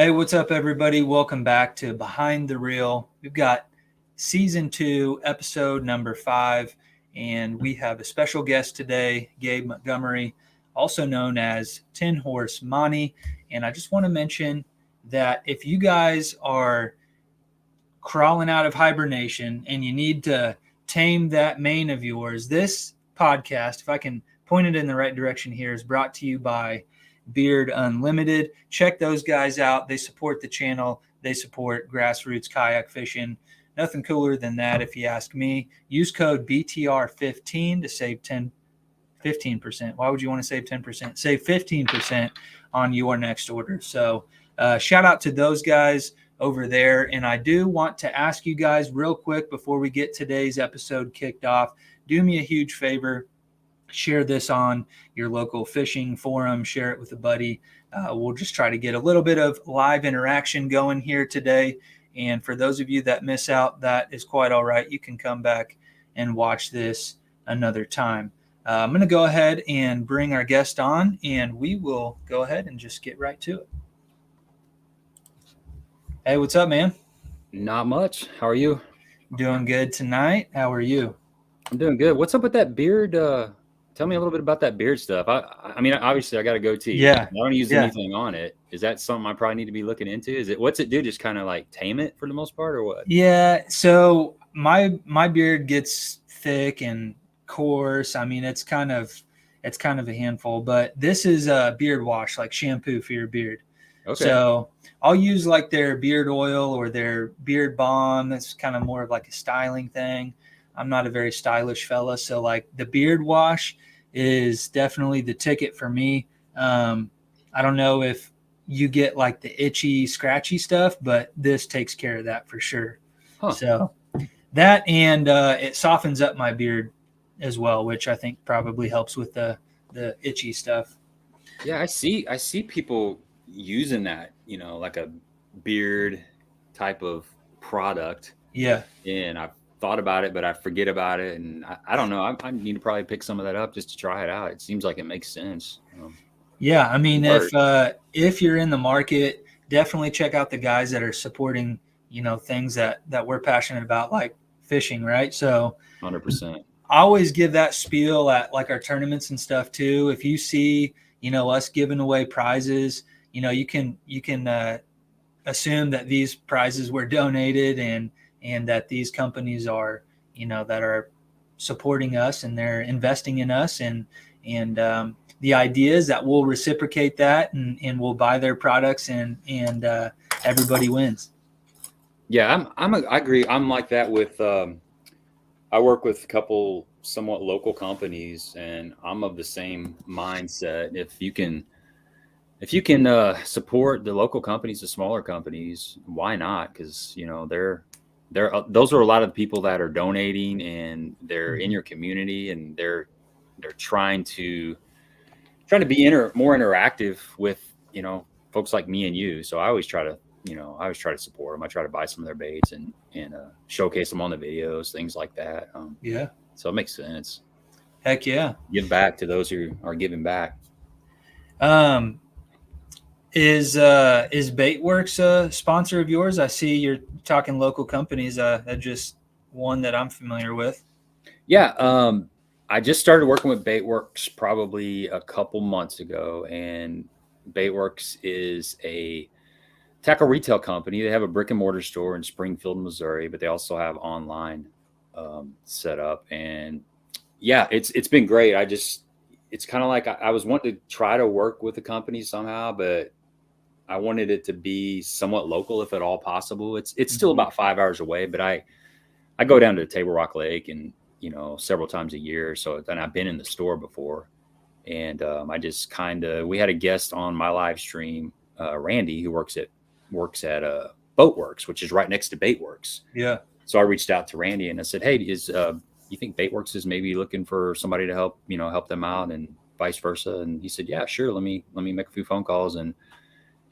Hey, what's up, everybody? Welcome back to Behind the Reel. We've got season 2, episode number 5, and we have a special guest today, Gabe Montgomery, also known as Tin Horse Monty. And I just want to mention that if you guys are crawling out of hibernation and you need to tame that mane of yours, this podcast, if I can point it in the right direction here, is brought to you by Beard Unlimited. Check those guys out. They support the channel. They support grassroots kayak fishing. Nothing cooler than that, if you ask me. Use code BTR15 to save 15%. Why would you want to save 10%? Save 15% on your next order. So shout out to those guys over there. And I do want to ask you guys real quick before we get today's episode kicked off, do me a huge favor. Share this on your local fishing forum. Share it with a buddy. We'll just try to get a little bit of live interaction going here today. And for those of you that miss out, that is quite all right. You can come back and watch this another time. I'm going to go ahead and bring our guest on, and we will go ahead and just get right to it. Hey, what's up, man? Not much. How are you? Doing good tonight. How are you? I'm doing good. What's up with that beard? Tell me a little bit about that beard stuff. I mean, obviously, I got a goatee. Yeah. I don't use anything on it. Is that something I probably need to be looking into? What's it do? Just kind of like tame it for the most part, or what? Yeah. So my beard gets thick and coarse. I mean, it's kind of a handful. But this is a beard wash, like shampoo for your beard. Okay. So I'll use like their beard oil or their beard balm. That's kind of more of like a styling thing. I'm not a very stylish fella, so like the beard wash is definitely the ticket for me. I don't know if you get like the itchy, scratchy stuff, but this takes care of that for sure. Huh. So that, and it softens up my beard as well, which I think probably helps with the itchy stuff. Yeah, I see people using that, like a beard type of product. Yeah. And I've thought about it, but I forget about it, and I don't know. I need to probably pick some of that up just to try it out. It seems like it makes sense. Yeah, I mean, if you're in the market, definitely check out the guys that are supporting, things that we're passionate about, like fishing, right? So 100%. I always give that spiel at like our tournaments and stuff too. If you see, us giving away prizes, you can assume that these prizes were donated and that these companies are, that are supporting us and they're investing in us, and the idea is that we'll reciprocate that and we'll buy their products and everybody wins. Yeah, I agree. I'm like that with, I work with a couple somewhat local companies, and I'm of the same mindset. If you can support the local companies, the smaller companies, why not? Because those are a lot of people that are donating, and they're in your community, and they're trying to be more interactive with folks like me and you. So I always try to support them. I try to buy some of their baits and showcase them on the videos, things like that. Yeah. So it makes sense. Heck yeah. Give back to those who are giving back. Is Baitworks a sponsor of yours? I see you're talking local companies. That's just one that I'm familiar with. Yeah. I just started working with Baitworks probably a couple months ago, and Baitworks is a tackle retail company. They have a brick and mortar store in Springfield, Missouri, but they also have online set up. And yeah, it's been great. It's kind of like I was wanting to try to work with the company somehow, but I wanted it to be somewhat local, if at all possible. It's still about 5 hours away, but I go down to Table Rock Lake and several times a year. So then I've been in the store before, and I just we had a guest on my live stream, Randy, who works at Boatworks, which is right next to Baitworks. Yeah. So I reached out to Randy and I said, "Hey, you think Baitworks is maybe looking for somebody to help them out, and vice versa?" And he said, "Yeah, sure. Let me make a few phone calls." And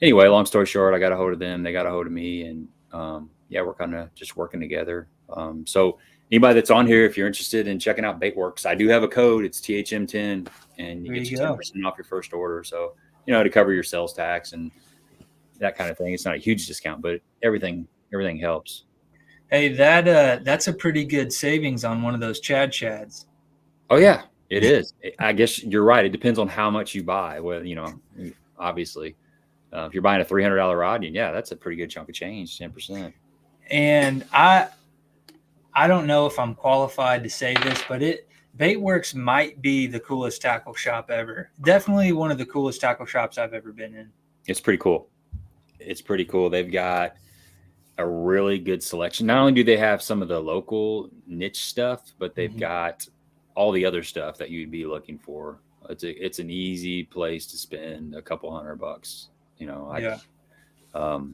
anyway, long story short, I got a hold of them. They got a hold of me, and we're kind of just working together. So anybody that's on here, if you're interested in checking out Baitworks, I do have a code. It's THM10, and you get 10% off your first order. So to cover your sales tax and that kind of thing. It's not a huge discount, but everything helps. Hey, that's a pretty good savings on one of those Chads. Oh yeah, it is. I guess you're right. It depends on how much you buy. Well, obviously, if you're buying a $300 rod, yeah, that's a pretty good chunk of change, 10%. And I don't know if I'm qualified to say this, but Baitworks might be the coolest tackle shop ever. Definitely one of the coolest tackle shops I've ever been in. It's pretty cool. It's pretty cool. They've got a really good selection. Not only do they have some of the local niche stuff, but they've got all the other stuff that you'd be looking for. It's an easy place to spend a couple $100.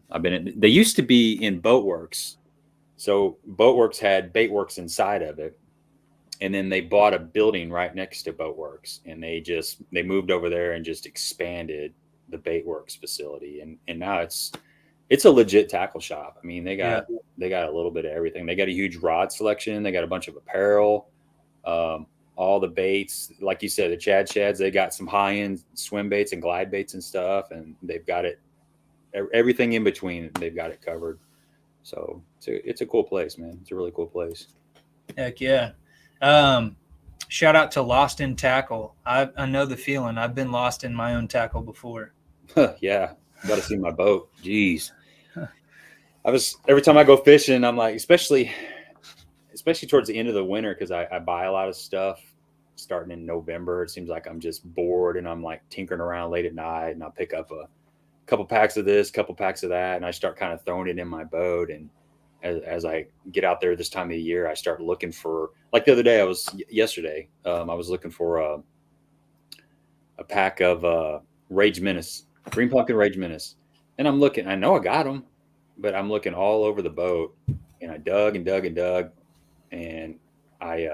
I've been they used to be in Boatworks. So Boatworks had Baitworks inside of it. And then they bought a building right next to Boatworks, and they moved over there and just expanded the Baitworks facility. And now it's a legit tackle shop. I mean, they got a little bit of everything. They got a huge rod selection. They got a bunch of apparel, all the baits, like you said, the Chads. They got some high end swim baits and glide baits and stuff, and they've got it everything in between. They've got it covered. So it's a cool place, man. It's a really cool place. Heck yeah. Shout out to Lost in Tackle. I know the feeling. I've been lost in my own tackle before. Yeah, got to see my boat. Jeez. Every time I go fishing, I'm like, especially towards the end of the winter, because I buy a lot of stuff starting in November. It seems like I'm just bored, and I'm like tinkering around late at night, and I'll pick up a couple packs of this, couple packs of that, and I start kind of throwing it in my boat. And as I get out there this time of the year, I start looking for, like the other day, yesterday, I was looking for a pack of Rage Menace, Green Pumpkin Rage Menace. And I'm looking, I know I got them, but I'm looking all over the boat, and I dug and dug and dug. And I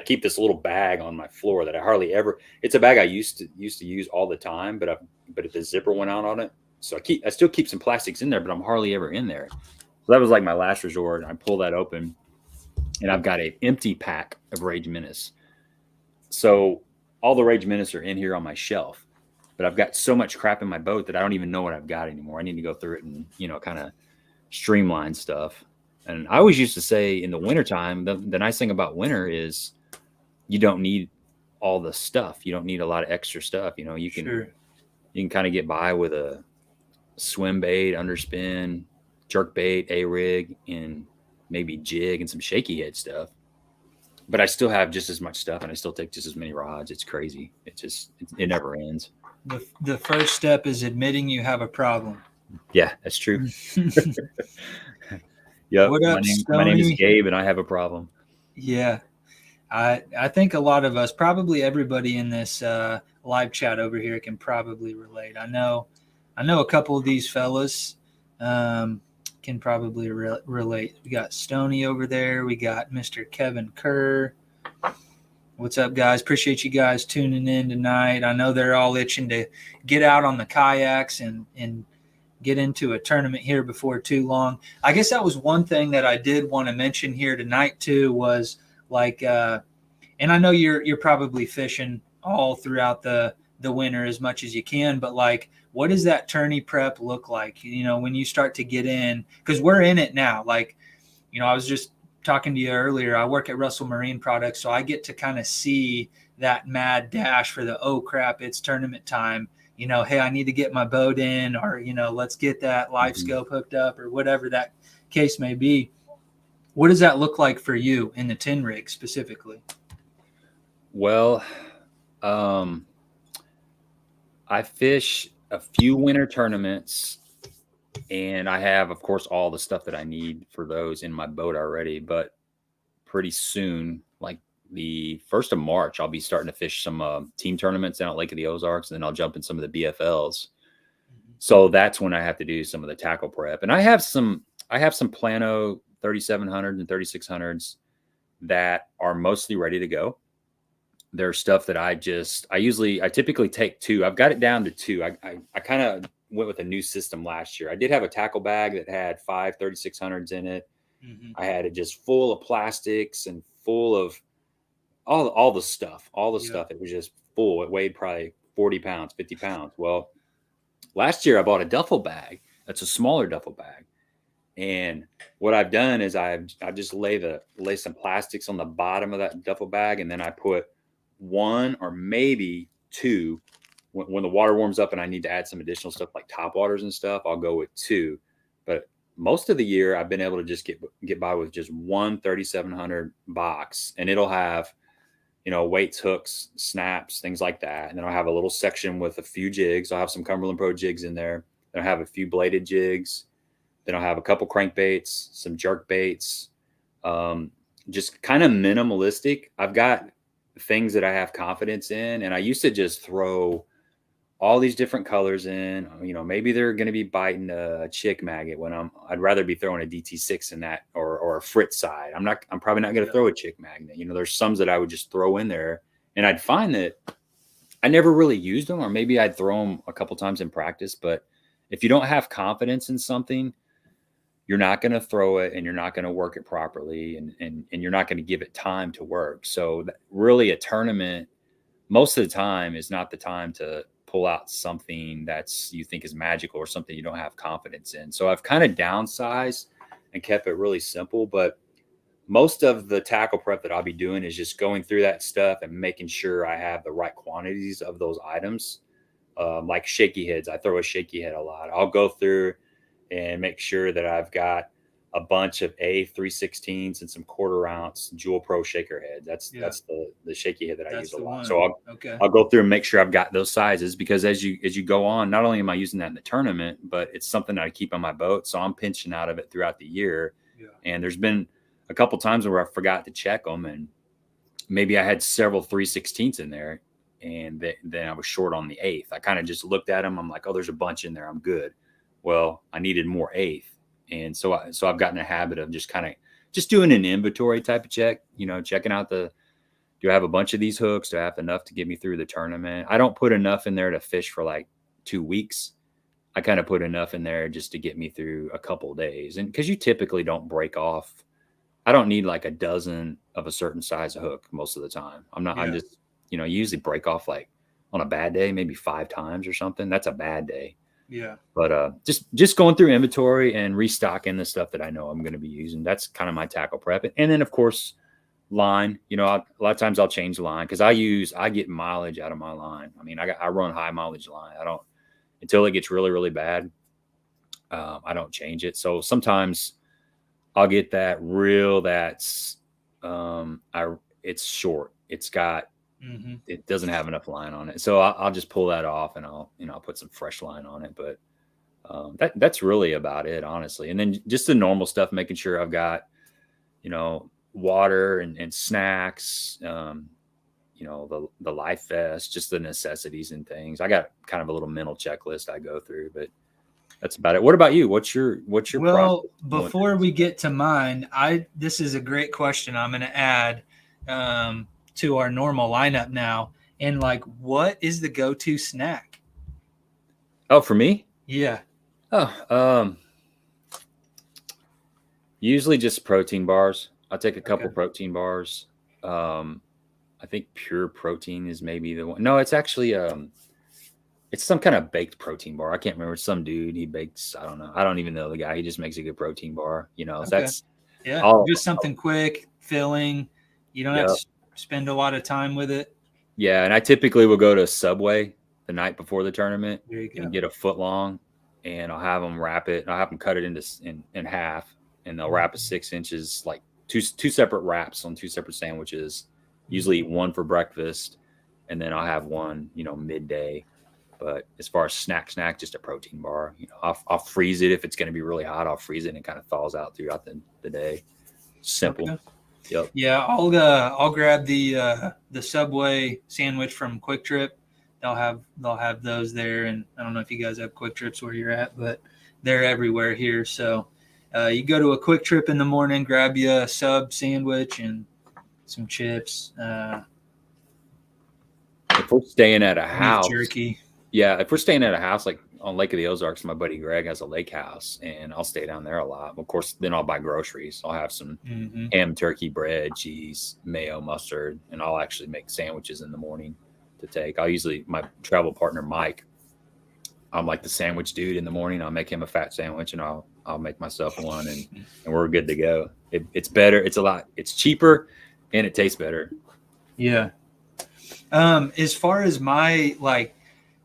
keep this little bag on my floor that I hardly ever, it's a bag I used to use all the time, but if the zipper went out on it, so I still keep some plastics in there, but I'm hardly ever in there. So that was like my last resort. And I pull that open, and I've got an empty pack of Rage Menace. So all the Rage Menace are in here on my shelf, but I've got so much crap in my boat that I don't even know what I've got anymore. I need to go through it and, kind of streamline stuff. And I always used to say in the wintertime, the nice thing about winter is you don't need all the stuff. You don't need a lot of extra stuff. You can kind of get by with a swim bait, underspin, jerk bait, A-rig, and maybe jig and some shaky head stuff. But I still have just as much stuff, and I still take just as many rods. It's crazy. It never ends. The first step is admitting you have a problem. Yeah, that's true. Yep. What up, my name is Gabe, and I have a problem. Yeah. I think a lot of us, probably everybody in this live chat over here, can probably relate. I know a couple of these fellas can probably relate. We got Stoney over there. We got Mr. Kevin Kerr. What's up, guys? Appreciate you guys tuning in tonight. I know they're all itching to get out on the kayaks and get into a tournament here before too long. I guess that was one thing that I did want to mention here tonight too, was like, and I know you're probably fishing all throughout the winter as much as you can, but like, what does that tourney prep look like? When you start to get in, because we're in it now. Like, I was just talking to you earlier. I work at Russell Marine Products, so I get to kind of see that mad dash for the, oh crap, it's tournament time. Hey, I need to get my boat in, or, let's get that live scope hooked up, or whatever that case may be. What does that look like for you in the tin rig specifically? Well, I fish a few winter tournaments, and I have, of course, all the stuff that I need for those in my boat already. But pretty soon, like the 1st of March, I'll be starting to fish some team tournaments down at Lake of the Ozarks, and then I'll jump in some of the BFLs. So that's when I have to do some of the tackle prep. And I have some Plano 3700s and 3600s that are mostly ready to go. There's stuff that I typically take 2. I've got it down to 2. I kind of went with a new system last year. I did have a tackle bag that had 5 3600s in it. I had it just full of plastics and full of all the stuff, stuff. It was just full. It weighed probably 40 pounds, 50 pounds. Well, last year I bought a duffel bag That's a smaller duffel bag. And what I've done is I just lay some plastics on the bottom of that duffel bag, and then I put one or maybe two. When the water warms up and I need to add some additional stuff like top waters and stuff, I'll go with two. But most of the year, I've been able to just get by with just one 3700 box, and it'll have, weights, hooks, snaps, things like that. And then I'll have a little section with a few jigs. I'll have some Cumberland Pro jigs in there. Then I'll have a few bladed jigs. Then I'll have a couple crankbaits, some jerk baits, just kind of minimalistic. I've got things that I have confidence in, and I used to just throw all these different colors in. Maybe they're going to be biting a chick maggot when I'd rather be throwing a DT6 in that, or a Fritz side. I'm probably not going to throw a chick magnet. There's some that I would just throw in there, and I'd find that I never really used them, or maybe I'd throw them a couple times in practice. But if you don't have confidence in something, you're not going to throw it, and you're not going to work it properly, and you're not going to give it time to work. So really a tournament most of the time is not the time to pull out something you think is magical or something you don't have confidence in. So I've kind of downsized and kept it really simple, but most of the tackle prep that I'll be doing is just going through that stuff and making sure I have the right quantities of those items. Like shaky heads, I throw a shaky head a lot. I'll go through and make sure that I've got a bunch of A316s and some 1/4 ounce Jewel Pro shaker head. That's the shaky head that I use a lot. So I'll go through and make sure I've got those sizes, because as you go on, not only am I using that in the tournament, but it's something that I keep on my boat. So I'm pinching out of it throughout the year. Yeah. And there's been a couple times where I forgot to check them, and maybe I had several 3/16s in there, and then I was short on the 1/8. I kind of just looked at them. I'm like, oh, there's a bunch in there. I'm good. Well, I needed more 1/8. And so I've gotten a habit of just doing an inventory type of check, checking out do I have a bunch of these hooks? Do I have enough to get me through the tournament? I don't put enough in there to fish for like 2 weeks. I kind of put enough in there just to get me through a couple of days. And because you typically don't break off, I don't need like a dozen of a certain size hook most of the time. I'm just, you usually break off like on a bad day, maybe 5 times or something. That's a bad day. Yeah. But just going through inventory and restocking the stuff that I know I'm going to be using. That's kind of my tackle prep. And then of course, line, a lot of times I'll change the line because I get mileage out of my line. I mean, I run high mileage line. I don't, until it gets really, really bad, I don't change it. So sometimes I'll get that reel that's, it's short. It's got, it doesn't have enough line on it. So I'll just pull that off, and I'll put some fresh line on it. But that's really about it, honestly. And then just the normal stuff, making sure I've got, water and snacks, the life vest, just the necessities and things. I got kind of a little mental checklist I go through, but that's about it. What about you? What's your well, before we get to mine, this is a great question I'm going to add to our normal lineup now. And like, what is the go-to snack? Oh, for me? Yeah. Oh, usually just protein bars. I'll take a couple protein bars. I think Pure Protein is maybe the one. No, it's actually it's some kind of baked protein bar. I can't remember. Some dude, he bakes. I don't know. I don't even know the guy. He just makes a good protein bar. So that's just something quick, filling. You don't have to spend a lot of time with it. Yeah, and I typically will go to Subway the night before the tournament and get a foot long, and I'll have them wrap it. I'll have them cut it in half, and they'll wrap it 6 inches, like two separate wraps on 2 separate sandwiches. Usually eat one for breakfast, and then I'll have one, midday. But as far as snack, just a protein bar. I'll freeze it if it's going to be really hot. I'll freeze it, and it kind of thaws out throughout the day. Simple. Okay. Yep. Yeah, I'll grab the Subway sandwich from Quick Trip. They'll have those there, and I don't know if you guys have Quick Trips where you're at, but they're everywhere here. So you go to a Quick Trip in the morning, grab you a sub sandwich and some chips. If we're staying at a house, jerky. Yeah, if we're staying at a house like on Lake of the Ozarks, my buddy Greg has a lake house, and I'll stay down there a lot. Of course, then I'll buy groceries. I'll have some ham, turkey, bread, cheese, mayo, mustard, and I'll actually make sandwiches in the morning to take. My travel partner, Mike, I'm like the sandwich dude in the morning. I'll make him a fat sandwich, and I'll make myself one, and we're good to go. It's better. It's cheaper, and it tastes better. Yeah. As far as my like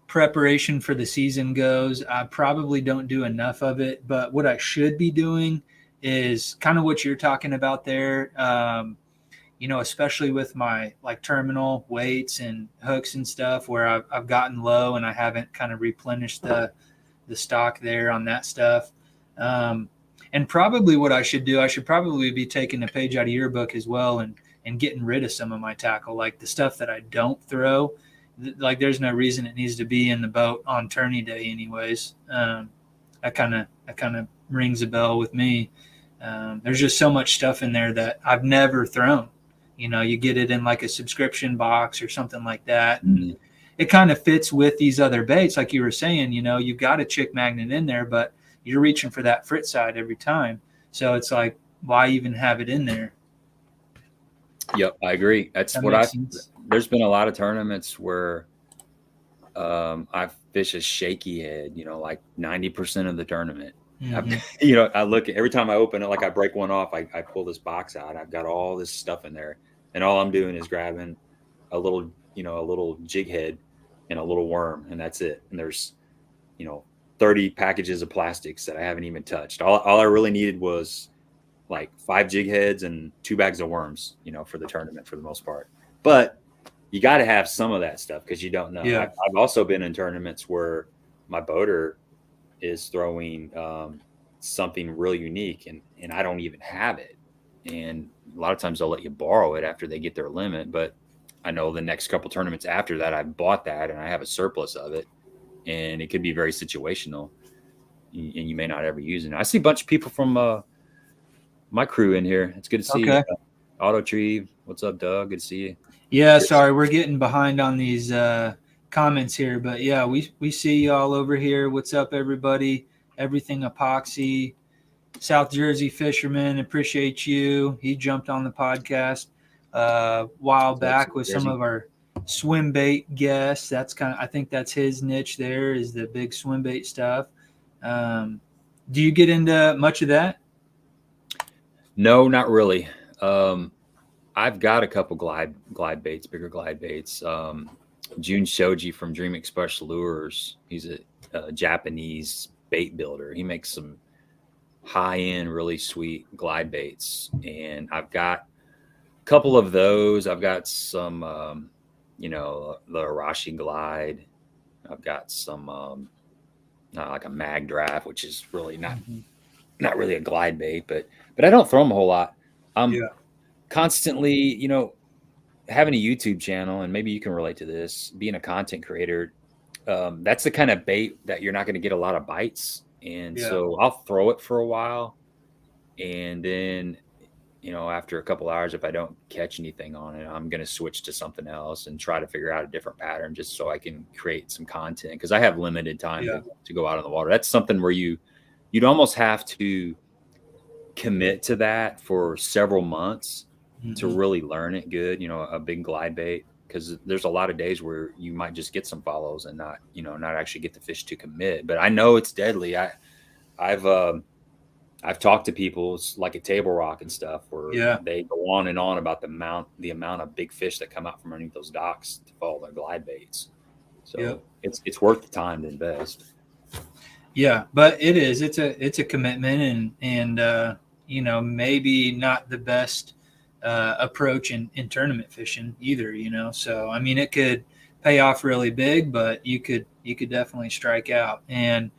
preparation for the season goes, I probably don't do enough of it, but what I should be doing is kind of what you're talking about there. Especially with my like terminal weights and hooks and stuff where I've gotten low and I haven't kind of replenished the stock there on that stuff. And probably what I should do, I should probably be taking a page out of your book as well and getting rid of some of my tackle, like the stuff that I don't throw. Like there's no reason it needs to be in the boat on tourney day anyways. That kind of rings a bell with me. There's just so much stuff in there that I've never thrown. You get it in like a subscription box or something like that. And it kind of fits with these other baits. Like you were saying, you've got a chick magnet in there, but you're reaching for that frit side every time. So it's like, why even have it in there? Yep, I agree. That's what there's been a lot of tournaments where I've fished a shaky head, like 90% of the tournament. Mm-hmm. I look at every time I open it, like I break one off, I pull this box out. I've got all this stuff in there, and all I'm doing is grabbing a little jig head and a little worm, and that's it. And there's 30 packages of plastics that I haven't even touched. All I really needed was like 5 jig heads and 2 bags of worms, for the tournament for the most part. But you got to have some of that stuff because you don't know. Yeah. I've also been in tournaments where my boater is throwing something really unique and I don't even have it. And a lot of times they'll let you borrow it after they get their limit. But I know the next couple tournaments after that, I bought that and I have a surplus of it. And it could be very situational and you may not ever use it. I see a bunch of people from my crew in here. It's good to see you. Auto Tree. What's up, Doug? Good to see you. Yeah, sorry, we're getting behind on these comments here, but yeah, we see you all over here. What's up, everybody? Everything Epoxy, South Jersey Fisherman, appreciate you. He jumped on the podcast a while back with some of our swim bait guests. I think that's his niche there, is the big swim bait stuff. Do you get into much of that? No, not really. I've got a couple glide baits, bigger glide baits. Jun Shoji from Dream Express Lures. He's a Japanese bait builder. He makes some high-end, really sweet glide baits. And I've got a couple of those. I've got some, the Arashi Glide. I've got some, like a Mag Draft, which is really not really a glide bait, but I don't throw them a whole lot. Constantly, having a YouTube channel, and maybe you can relate to this, being a content creator, that's the kind of bait that you're not going to get a lot of bites. And so I'll throw it for a while. And then, after a couple hours, if I don't catch anything on it, I'm going to switch to something else and try to figure out a different pattern just so I can create some content. Because I have limited time to go out on the water. That's something where you'd almost have to commit to that for several months to really learn it good, a big glide bait, because there's a lot of days where you might just get some follows and not actually get the fish to commit. But I know it's deadly. I've talked to people like at Table Rock and stuff where they go on and on about the amount of big fish that come out from underneath those docks to follow their glide baits. So it's worth the time to invest. Yeah, but it's a commitment and maybe not the best approach in tournament fishing either, so I mean it could pay off really big, but you could definitely strike out. And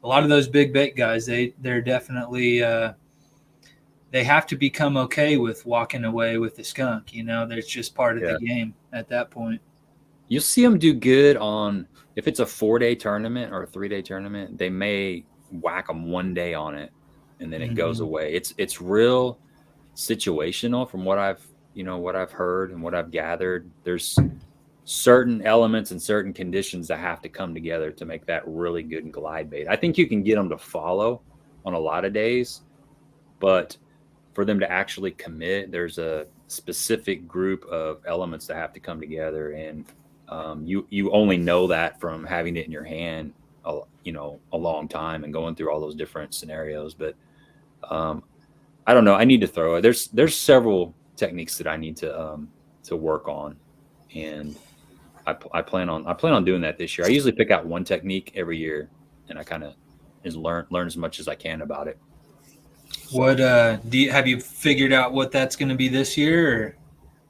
a lot of those big bait guys, they're definitely they have to become okay with walking away with the skunk. That's just part of the game at that point. You'll see them do good on, if it's a 4-day tournament or a 3-day tournament, they may whack them 1 day on it and then it goes away. It's real situational from what I've heard and what I've gathered. There's certain elements and certain conditions that have to come together to make that really good glide bait. I think you can get them to follow on a lot of days, but for them to actually commit, there's a specific group of elements that have to come together. And you only know that from having it in your hand a long time and going through all those different scenarios. But um, I don't know. I need to throw it. There's several techniques that I need to work on, and I plan on doing that this year. I usually pick out one technique every year, and I kind of is learn as much as I can about it. What So have you figured out what that's going to be this year? Or?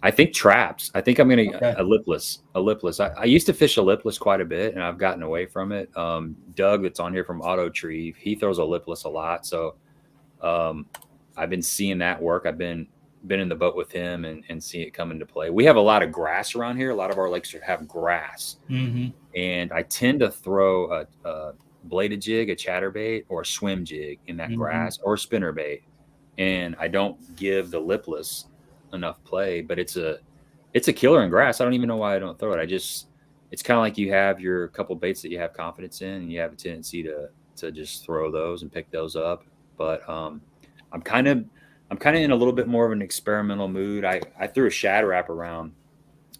I think traps. I think I'm gonna Okay. a lipless. A lipless. I used to fish a lipless quite a bit, and I've gotten away from it. Doug, that's on here from Auto Tree, he throws a lipless a lot. So um, I've been seeing that work. I've been in the boat with him and see it come into play. We have a lot of grass around here. A lot of our lakes have grass, Mm-hmm. and I tend to throw a bladed jig, a chatterbait, or a swim jig in that Mm-hmm. grass, or a spinner bait, and I don't give the lipless enough play. But it's a killer in grass. I don't even know why I don't throw it. It's kind of like you have your couple baits that you have confidence in, and you have a tendency to just throw those and pick those up. But I'm kind of I'm kind of in a little bit more of an experimental mood. I threw a shad wrap around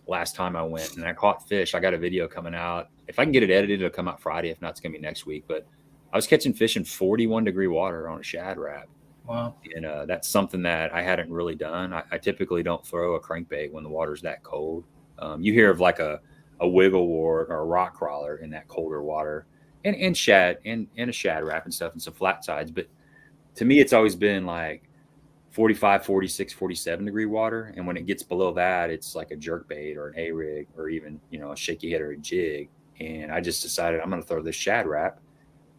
last time I went, and I caught fish. I got a video coming out. If I can get it edited, it'll come out Friday. If not, it's gonna be next week. But I was catching fish in 41-degree water on a shad wrap, Wow. and that's something that I hadn't really done. I typically don't throw a crankbait when the water's that cold. You hear of like a wiggle wart or a rock crawler in that colder water, and shad and a shad wrap and stuff and some flat sides. But to me, it's always been like 45, 46, 47-degree water. And when it gets below that, it's like a jerk bait or an A rig or even, a shaky head or a jig. And I just decided I'm going to throw this shad wrap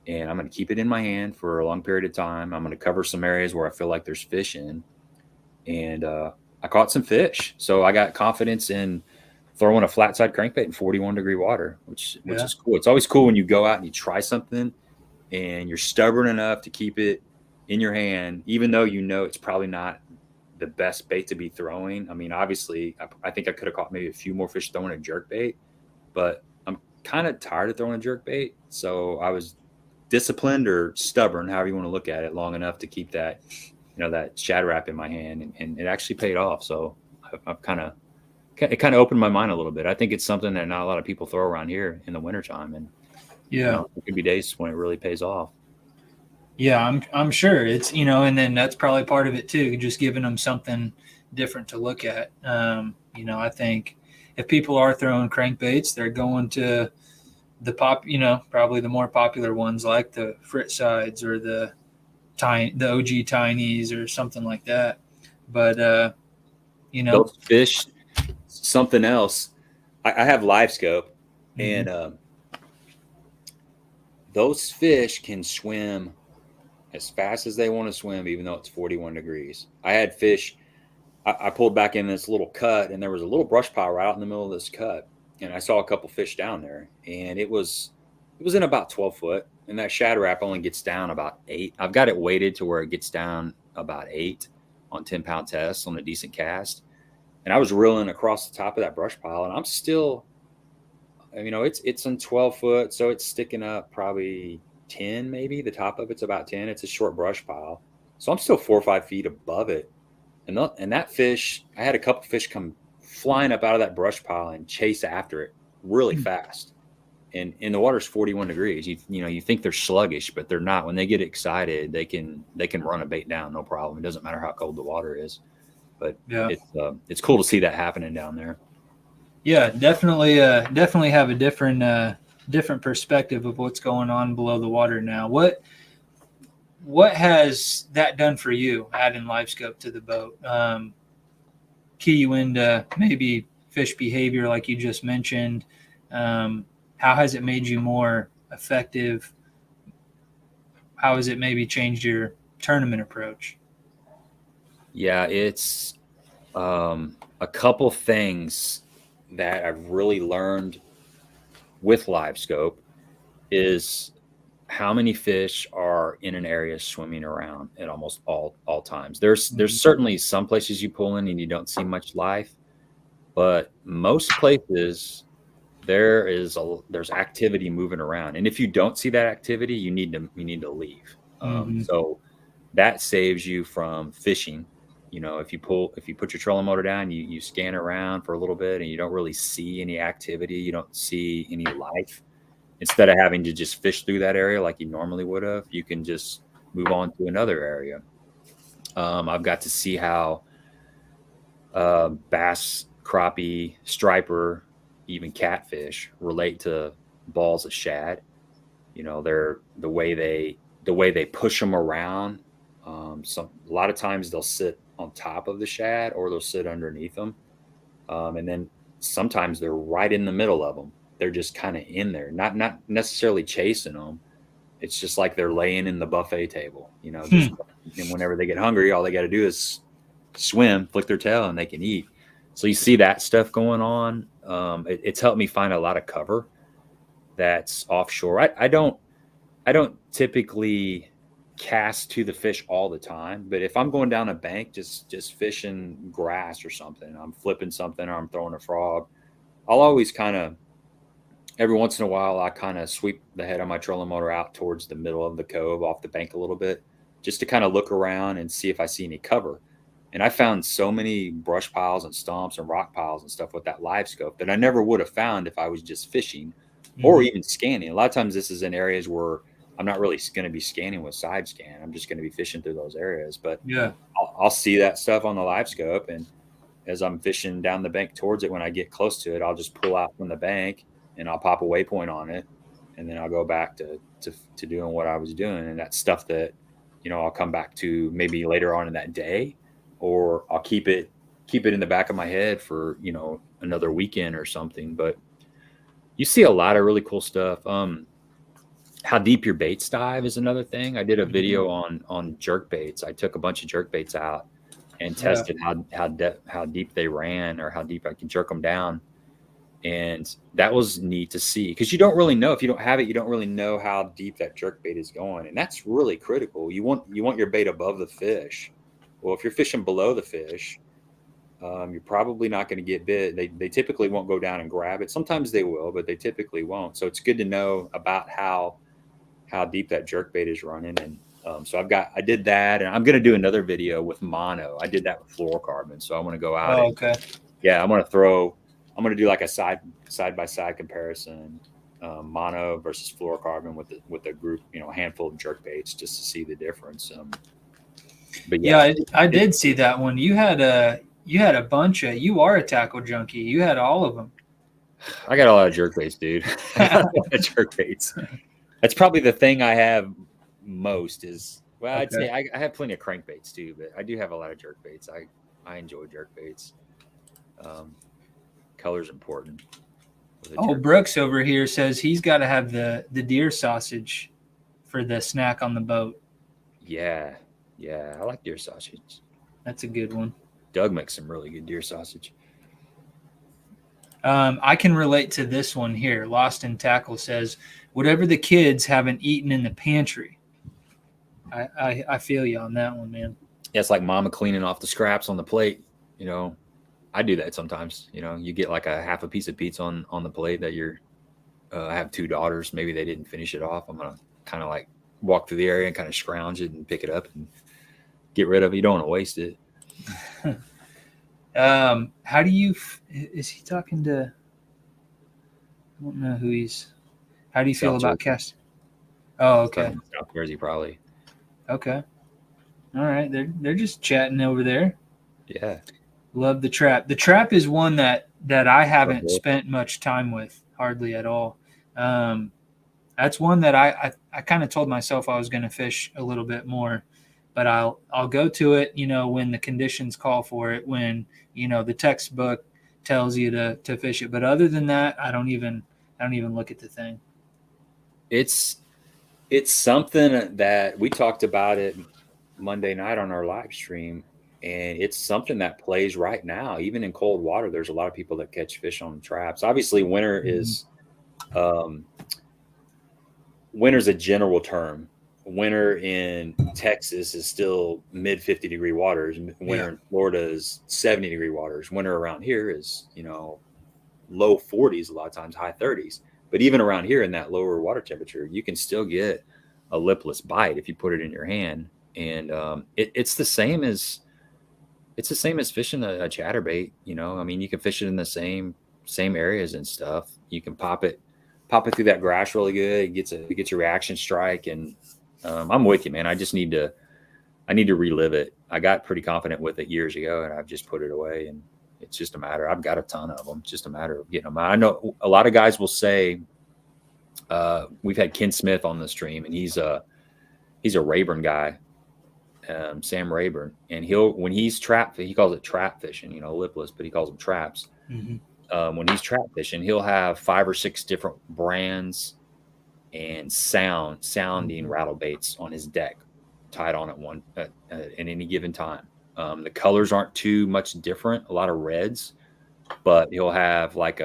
and I'm going to keep it in my hand for a long period of time. I'm going to cover some areas where I feel like there's fish in. And I caught some fish. So I got confidence in throwing a flat side crankbait in 41-degree water, which Yeah. is cool. It's always cool when you go out and you try something and you're stubborn enough to keep it in your hand, even though it's probably not the best bait to be throwing. I mean, obviously, I think I could have caught maybe a few more fish throwing a jerk bait, but I'm kind of tired of throwing a jerk bait. So I was disciplined or stubborn, however you want to look at it, long enough to keep that shad wrap in my hand, and it actually paid off. So I've kind of opened my mind a little bit. I think it's something that not a lot of people throw around here in the wintertime, and Yeah. it could be days when it really pays off. Yeah. I'm sure it's and then that's probably part of it too. Just giving them something different to look at. I think if people are throwing crankbaits, they're going to probably the more popular ones like the Frit sides or the OG tinies or something like that. But Those fish, something else. I have live scope, mm-hmm. and those fish can swim as fast as they want to swim, even though it's 41 degrees. I had fish. I pulled back in this little cut, and there was a little brush pile right out in the middle of this cut, and I saw a couple fish down there, and it was in about 12 foot, and that shad wrap only gets down about 8. I've got it weighted to where it gets down about 8 on 10-pound tests on a decent cast, and I was reeling across the top of that brush pile, and I'm still, it's in 12 foot, so it's sticking up probably 10, maybe. The top of it's about 10. It's a short brush pile, so I'm still 4 or 5 feet above it. And that fish, I had a couple fish come flying up out of that brush pile and chase after it really fast. And the water's 41 degrees. You think they're sluggish, but they're not. When they get excited, they can run a bait down, no problem. It doesn't matter how cold the water is. But Yeah. It's cool to see that happening down there. Yeah, definitely have a different perspective of what's going on below the water now. What has that done for you, adding live scope to the boat? Key you into maybe fish behavior, like you just mentioned. How has it made you more effective? How has it maybe changed your tournament approach? Yeah, it's a couple things that I've really learned with live scope is how many fish are in an area swimming around at almost all times. There's certainly some places you pull in and you don't see much life, but most places there's activity moving around, and if you don't see that activity, you need to leave. Mm-hmm. So that saves you from fishing. If you put your trolling motor down, you scan around for a little bit and you don't really see any activity, you don't see any life, instead of having to just fish through that area like you normally would have, you can just move on to another area. I've got to see how bass, crappie, striper, even catfish relate to balls of shad. You know, they're the way they push them around. A lot of times they'll sit on top of the shad or they'll sit underneath them, and then sometimes they're right in the middle of them. They're just kind of in there, not necessarily chasing them. It's just like they're laying in the buffet table, you know, just and whenever they get hungry, all they got to do is swim, flick their tail, and they can eat. So you see that stuff going on. It's helped me find a lot of cover that's offshore. I don't typically cast to the fish all the time, but if I'm going down a bank, just fishing grass or something, I'm flipping something or I'm throwing a frog, I'll always kind of every once in a while I kind of sweep the head of my trolling motor out towards the middle of the cove off the bank a little bit, just to kind of look around and see if I see any cover. And I found so many brush piles and stumps and rock piles and stuff with that live scope that I never would have found if I was just fishing or even scanning. A lot of times this is in areas where I'm not really going to be scanning with side scan. I'm just going to be fishing through those areas, but Yeah. I'll see that stuff on the live scope. And as I'm fishing down the bank towards it, when I get close to it, I'll just pull out from the bank and I'll pop a waypoint on it. And then I'll go back to doing what I was doing. And that's stuff that, you know, I'll come back to maybe later on in that day, or I'll keep it in the back of my head for, you know, another weekend or something. But you see a lot of really cool stuff. How deep your baits dive is another thing. I did a video on jerk baits. I took a bunch of jerk baits out and tested how deep they ran or how deep I can jerk them down. And that was neat to see, because you don't really know if you don't have it. You don't really know how deep that jerk bait is going, and that's really critical. You want your bait above the fish. Well, if you're fishing below the fish, you're probably not going to get bit. They typically won't go down and grab it. Sometimes they will, but they typically won't. So it's good to know about how deep that jerk bait is running. And so I did that, and I'm going to do another video with mono. I did that with fluorocarbon. So I want to go out. Okay. Yeah, I'm going to do like a side by side comparison, mono versus fluorocarbon with a group, you know, a handful of jerk baits, just to see the difference. But yeah, I did see that one. You had a bunch of. You are a tackle junkie. You had all of them. I got a lot of jerk baits, dude. I got a lot of jerk baits. That's probably the thing I have most is, well, I'd say I have plenty of crankbaits too, but I do have a lot of jerk baits. I enjoy jerk baits. Color's important. Oh, Brooks over here says he's got to have the deer sausage for the snack on the boat. Yeah, I like deer sausage. That's a good one. Doug makes some really good deer sausage. I can relate to this one here. Lost in Tackle says, whatever the kids haven't eaten in the pantry. I feel you on that one, man. Yeah, it's like mama cleaning off the scraps on the plate. You know, I do that sometimes. You know, you get like a half a piece of pizza on the plate that I have two daughters. Maybe they didn't finish it off. I'm going to kind of like walk through the area and kind of scrounge it and pick it up and get rid of it. You don't want to waste it. How do you, is he talking to, I don't know who how do you feel about cast? Oh, okay. South Jersey, probably. Okay. All right. They're just chatting over there. Yeah. Love the trap. The trap is one that I haven't spent much time with, hardly at all. That's one that I kind of told myself I was going to fish a little bit more, but I'll go to it, you know, when the conditions call for it, when, you know, the textbook tells you to fish it. But other than that, I don't even look at the thing. It's something that we talked about it Monday night on our live stream, and it's something that plays right now. Even in cold water, there's a lot of people that catch fish on traps. Obviously, winter is winter's a general term. Winter in Texas is still mid 50-degree waters. Winter in Florida is 70-degree waters. Winter around here is, you know, low 40s, a lot of times high 30s. But even around here in that lower water temperature, you can still get a lipless bite if you put it in your hand. And it's the same as fishing a chatterbait. You know, I mean, you can fish it in the same areas and stuff. You can pop it pop it through that grass really good. It gets a reaction strike, and I'm with you, man. I need to relive it. I got pretty confident with it years ago, and I've just put it away. And it's just a matter. I've got a ton of them. It's just a matter of getting them. I know a lot of guys will say, we've had Ken Smith on the stream, and he's a Rayburn guy, Sam Rayburn, and when he's he calls it trap fishing, lipless, but he calls them traps. Mm-hmm. When he's trap fishing, he'll have 5 or 6 different brands and sounding rattle baits on his deck, tied on at any given time. The colors aren't too much different, a lot of reds, but he'll have like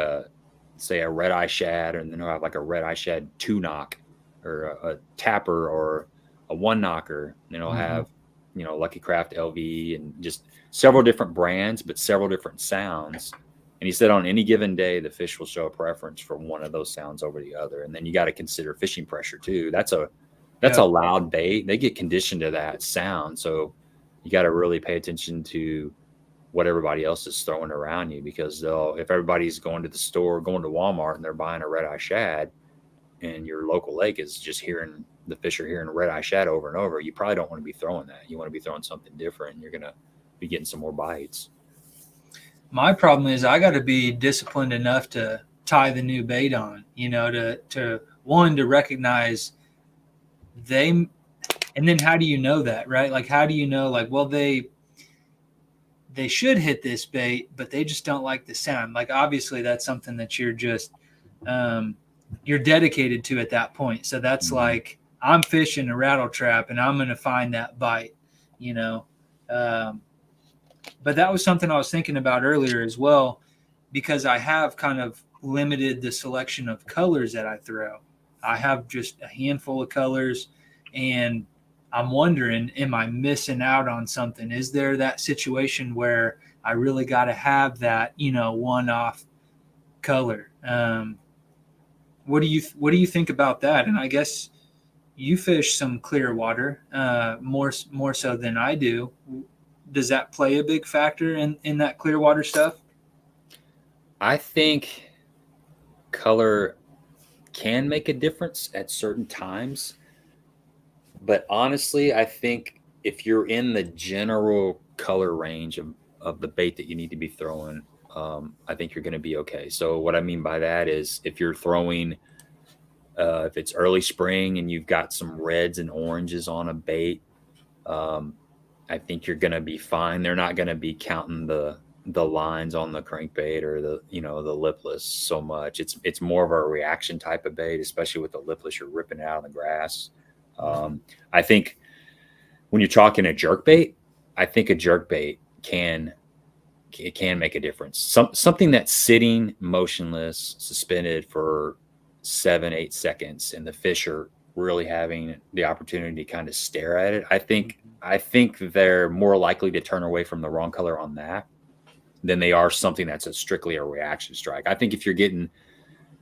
say a red eye shad, and then he'll have like a red eye shad 2-knock, or a tapper, or a 1-knocker. And he'll have, Lucky Craft LV, and just several different brands, but several different sounds. And he said on any given day, the fish will show a preference for one of those sounds over the other. And then you got to consider fishing pressure too. That's a loud bait. They get conditioned to that sound. So you got to really pay attention to what everybody else is throwing around you, because if everybody's going to the store, going to Walmart, and they're buying a red eye shad, and your local lake is just hearing the fish are hearing red eye shad over and over, you probably don't want to be throwing that. You want to be throwing something different, and you're going to be getting some more bites. My problem is I got to be disciplined enough to tie the new bait on, to recognize them. And then how do you know that, right? Like, how do you know, like, well, they should hit this bait, but they just don't like the sound. Like, obviously that's something that you're just, you're dedicated to at that point. So that's like, I'm fishing a rattle trap and I'm going to find that bite, but that was something I was thinking about earlier as well, because I have kind of limited the selection of colors that I throw. I have just a handful of colors, and I'm wondering, am I missing out on something? Is there that situation where I really got to have that, one-off color? What do you think about that? And I guess you fish some clear water, more so than I do. Does that play a big factor in that clear water stuff? I think color can make a difference at certain times. But honestly, I think if you're in the general color range of the bait that you need to be throwing, I think you're going to be okay. So what I mean by that is, if you're throwing, if it's early spring and you've got some reds and oranges on a bait, I think you're going to be fine. They're not going to be counting the lines on the crankbait or the lipless so much. It's more of a reaction type of bait, especially with the lipless. You're ripping it out of the grass. I think when you're talking a jerk bait, I think a jerk bait can make a difference. Something that's sitting motionless, suspended for 7-8 seconds, and the fish are really having the opportunity to kind of stare at it. I think they're more likely to turn away from the wrong color on that than they are something that's strictly a reaction strike. I think if you're getting,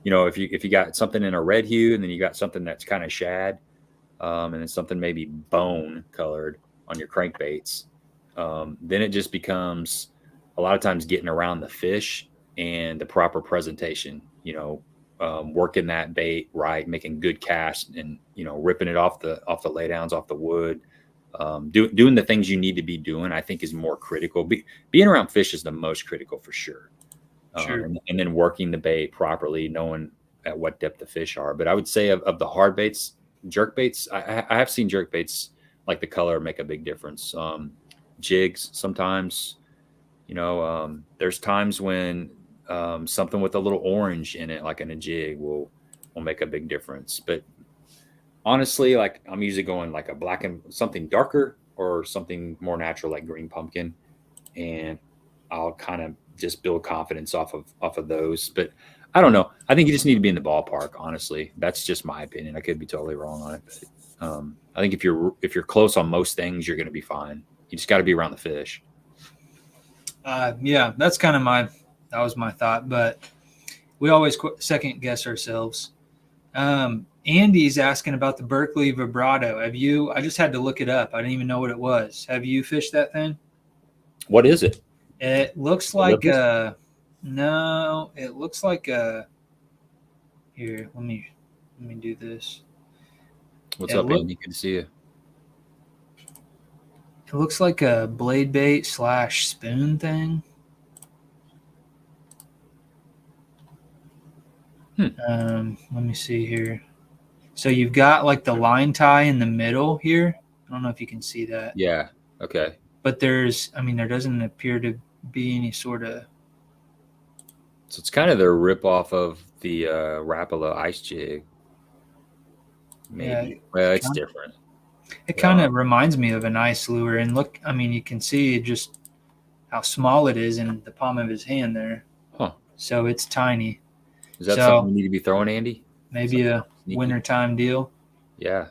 if you got something in a red hue, and then you got something that's kind of shad, and then something maybe bone colored on your crankbaits, then it just becomes a lot of times getting around the fish and the proper presentation, working that bait right, making good casts, and, ripping it off the laydowns, off the wood, doing the things you need to be doing, I think is more critical. Being around fish is the most critical for sure. Sure. And then working the bait properly, knowing at what depth the fish are. But I would say of the hard baits, jerk baits, I have seen jerk baits, like the color, make a big difference. Jigs sometimes, there's times when something with a little orange in it, like in a jig, will make a big difference. But honestly, like, I'm usually going like a black and something darker, or something more natural like green pumpkin, and I'll kind of just build confidence off of those. But I don't know. I think you just need to be in the ballpark. Honestly, that's just my opinion. I could be totally wrong on it, but I think if you're close on most things, you're going to be fine. You just got to be around the fish. Yeah, that's kind of that was my thought, but we always second guess ourselves. Andy's asking about the Berkeley vibrato. I just had to look it up. I didn't even know what it was. Have you fished that thing? What is it? It looks like no, it looks like Here, let me do this. What's It up, look Andy? Good to see you. it looks like a blade bait / spoon thing. Let me see here. So you've got like the line tie in the middle here. I don't know if you can see that, Yeah. Okay. but there doesn't appear to be any sort of. So it's kind of their rip off of the Rapala ice jig, Yeah, maybe. Well, it's different. it kind of reminds me of an ice lure. And look, you can see just how small it is in the palm of his hand there. Huh. So it's tiny. Is that something So you need to be throwing, Andy? maybe a Sneaky. wintertime deal. Yeah.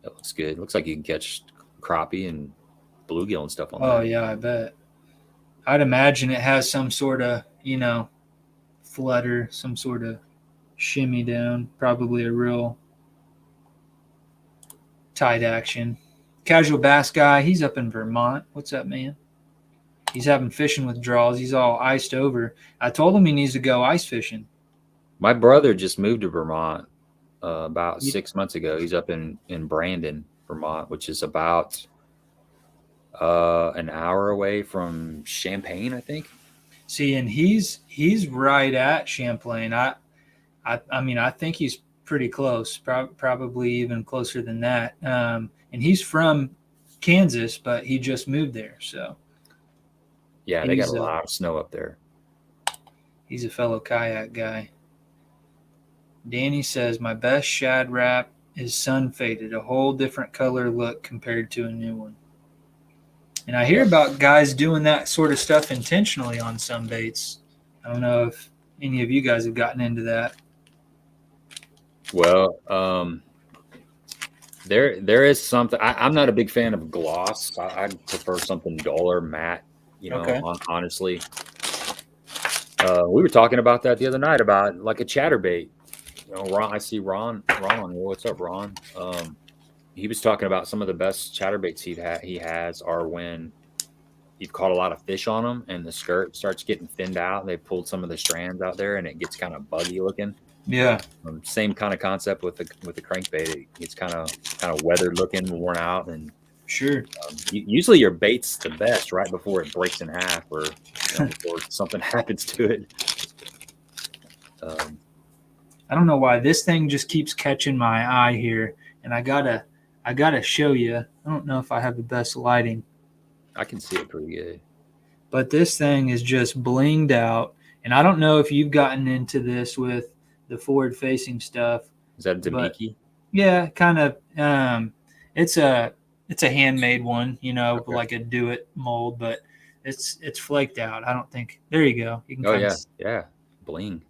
That looks good. It looks like you can catch crappie and bluegill and stuff on Oh that. yeah, I bet. I'd imagine it has some sort of, flutter, some sort of shimmy down. Probably a real tight action. Casual bass guy, he's up in Vermont. What's up, man? He's having fishing withdrawals. He's all iced over. I told him he needs to go ice fishing. My brother just moved to Vermont about You 6 months ago. He's up in Brandon, Vermont, which is about an hour away from Champaign, I think. see, and he's right at Champlain. I think he's pretty close. Probably even closer than that. And he's from Kansas, but he just moved there. So Yeah, they got a lot of snow up there. he's a fellow kayak guy. Danny says, my best shad wrap is sun faded, a whole different color look compared to a new one. And I hear about guys doing that sort of stuff intentionally on some baits. I don't know if any of you guys have gotten into that. Well, there is something. I'm not a big fan of gloss. I prefer something duller, matte. Okay. Honestly, we were talking about that the other night about like a chatterbait. Ron. I see Ron. Ron, what's up, Ron? He was talking about some of the best chatterbaits he has are when you've caught a lot of fish on them and the skirt starts getting thinned out. They pulled some of the strands out there and it gets kind of buggy looking. Yeah. Same kind of concept with the crankbait. It's kind of weathered looking, worn out, and sure. Usually your bait's the best right before it breaks in half or before something happens to it. I don't know why this thing just keeps catching my eye here, and I gotta show you. I don't know if I have the best lighting. I can see it pretty good. But this thing is just blinged out, and I don't know if you've gotten into this with the forward-facing stuff. Is that a Demiki? Yeah, kind of. It's a handmade one, Okay. like a do it mold, but it's flaked out. I don't think. There you go. You can. Oh yeah, bling.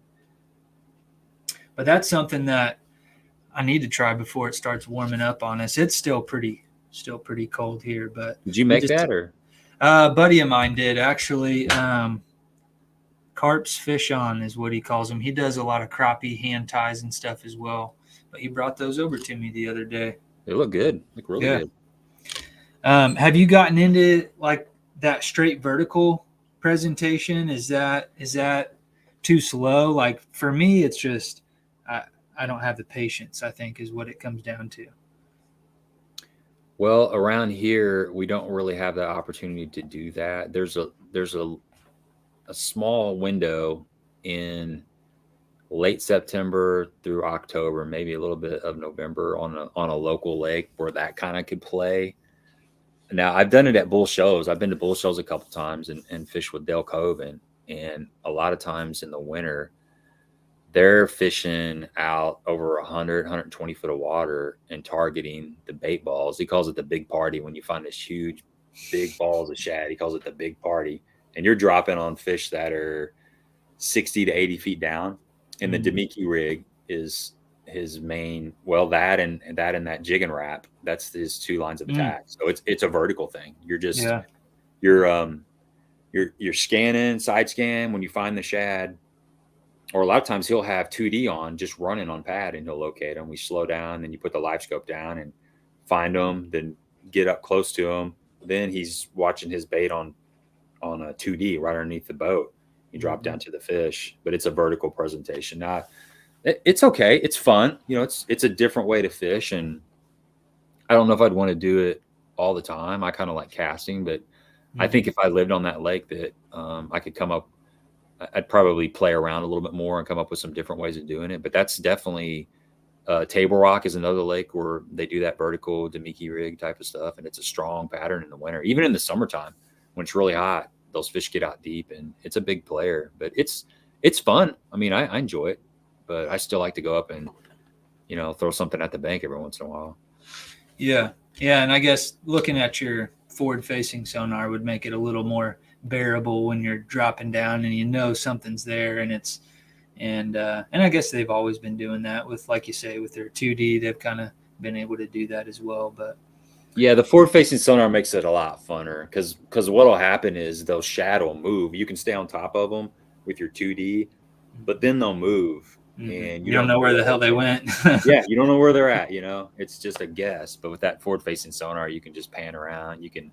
But that's something that I need to try before it starts warming up on us. It's still pretty cold here. But did you make that or? A buddy of mine did actually. Carp's Fish On is what he calls them. He does a lot of crappie hand ties and stuff as well. But he brought those over to me the other day. They look good. Look really good. Have you gotten into like that straight vertical presentation? Is that too slow? Like for me, it's just I don't have the patience, I think, is what it comes down to. Well, around here, we don't really have the opportunity to do that. There's a small window in late September through October, maybe a little bit of November on a local lake where that kind of could play. Now, I've done it at bull shows. I've been to bull shows a couple times and fished with Dale Coven. And a lot of times in the winter, they're fishing out over 100, 120 foot of water and targeting the bait balls. He calls it the big party when you find this huge, big balls of shad. He calls it the big party. And you're dropping on fish that are 60 to 80 feet down. And the Demiki rig is his main, that and that jig and wrap. That's his two lines of attack. So it's a vertical thing. You're just, you're scanning, side scan when you find the shad. Or a lot of times he'll have 2D on, just running on pad, and he'll locate them. We slow down, then you put the live scope down and find them, then get up close to them. Then he's watching his bait on a 2D right underneath the boat. You drop down to the fish, but it's a vertical presentation. Now, It's okay. It's fun. You know, it's a different way to fish, and I don't know if I'd want to do it all the time. I kind of like casting, but I think Mhm. if I lived on that lake, that I could come up. I'd probably play around a little bit more and come up with some different ways of doing it. But that's definitely Table Rock is another lake where they do that vertical Demiki rig type of stuff, and it's a strong pattern in the winter. Even in the summertime, when it's really hot, those fish get out deep, and it's a big player. But it's fun. I mean, I enjoy it, but I still like to go up and throw something at the bank every once in a while. Yeah, yeah, and I guess looking at your forward-facing sonar would make it a little more bearable when you're dropping down and you know something's there, and it's and I guess they've always been doing that with, like you say, with their 2D. They've kind of been able to do that as well. But Yeah, the forward facing sonar makes it a lot funner because what'll happen is they'll shadow move. You can stay on top of them with your 2D, but then they'll move, and you you don't don't know know where where the hell they're they went. yeah, you don't know where they're at. It's just a guess. But with that forward facing sonar, you can just pan around. You can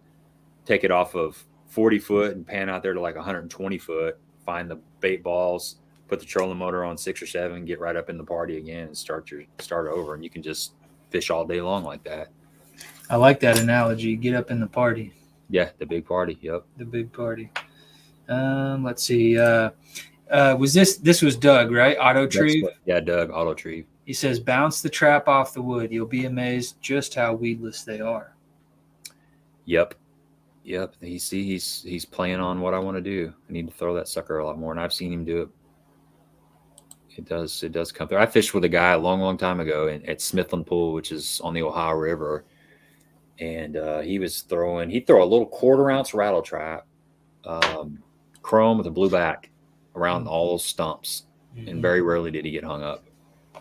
take it off of 40 foot and pan out there to like 120 foot, find the bait balls, put the trolling motor on 6 or 7, get right up in the party again and start over, and you can just fish all day long like that. I like that analogy. Get up in the party, Yeah, the big party. Yep. the big party. Let's see. Was this was Doug, right? Auto That's Retrieve. what, yeah, Doug, auto retrieve. He says, bounce the trap off the wood. You'll be amazed just how weedless they are. Yep. Yep. He's playing on what I want to do. I need to throw that sucker a lot more, and I've seen him do it. It does come through. I fished with a guy a long, long time ago at Smithland Pool, which is on the Ohio River, and he'd throw a little 1/4 ounce rattle trap, chrome with a blue back around all those stumps, and very rarely did he get hung up.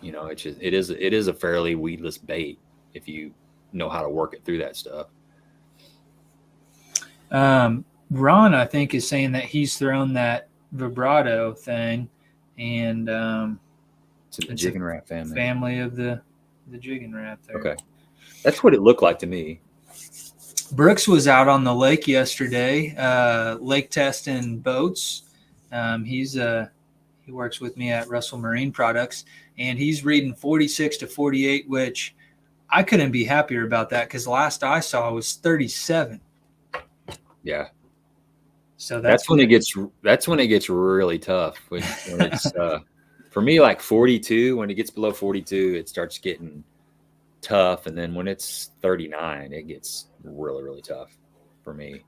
It is a fairly weedless bait if you know how to work it through that stuff. Ron, I think, is saying that he's thrown that vibrato thing, and It's in the it's a Jigging Rat family. family of the jigging rat there. Okay, that's what it looked like to me. Brooks was out on the lake yesterday, lake testing boats. He works with me at Russell Marine Products, and he's reading 46 to 48, which I couldn't be happier about that because last I saw was 37. Yeah. So That's when it gets really tough. When it's for me, like 42. When it gets below 42, it starts getting tough, and then when it's 39, it gets really, really tough for me.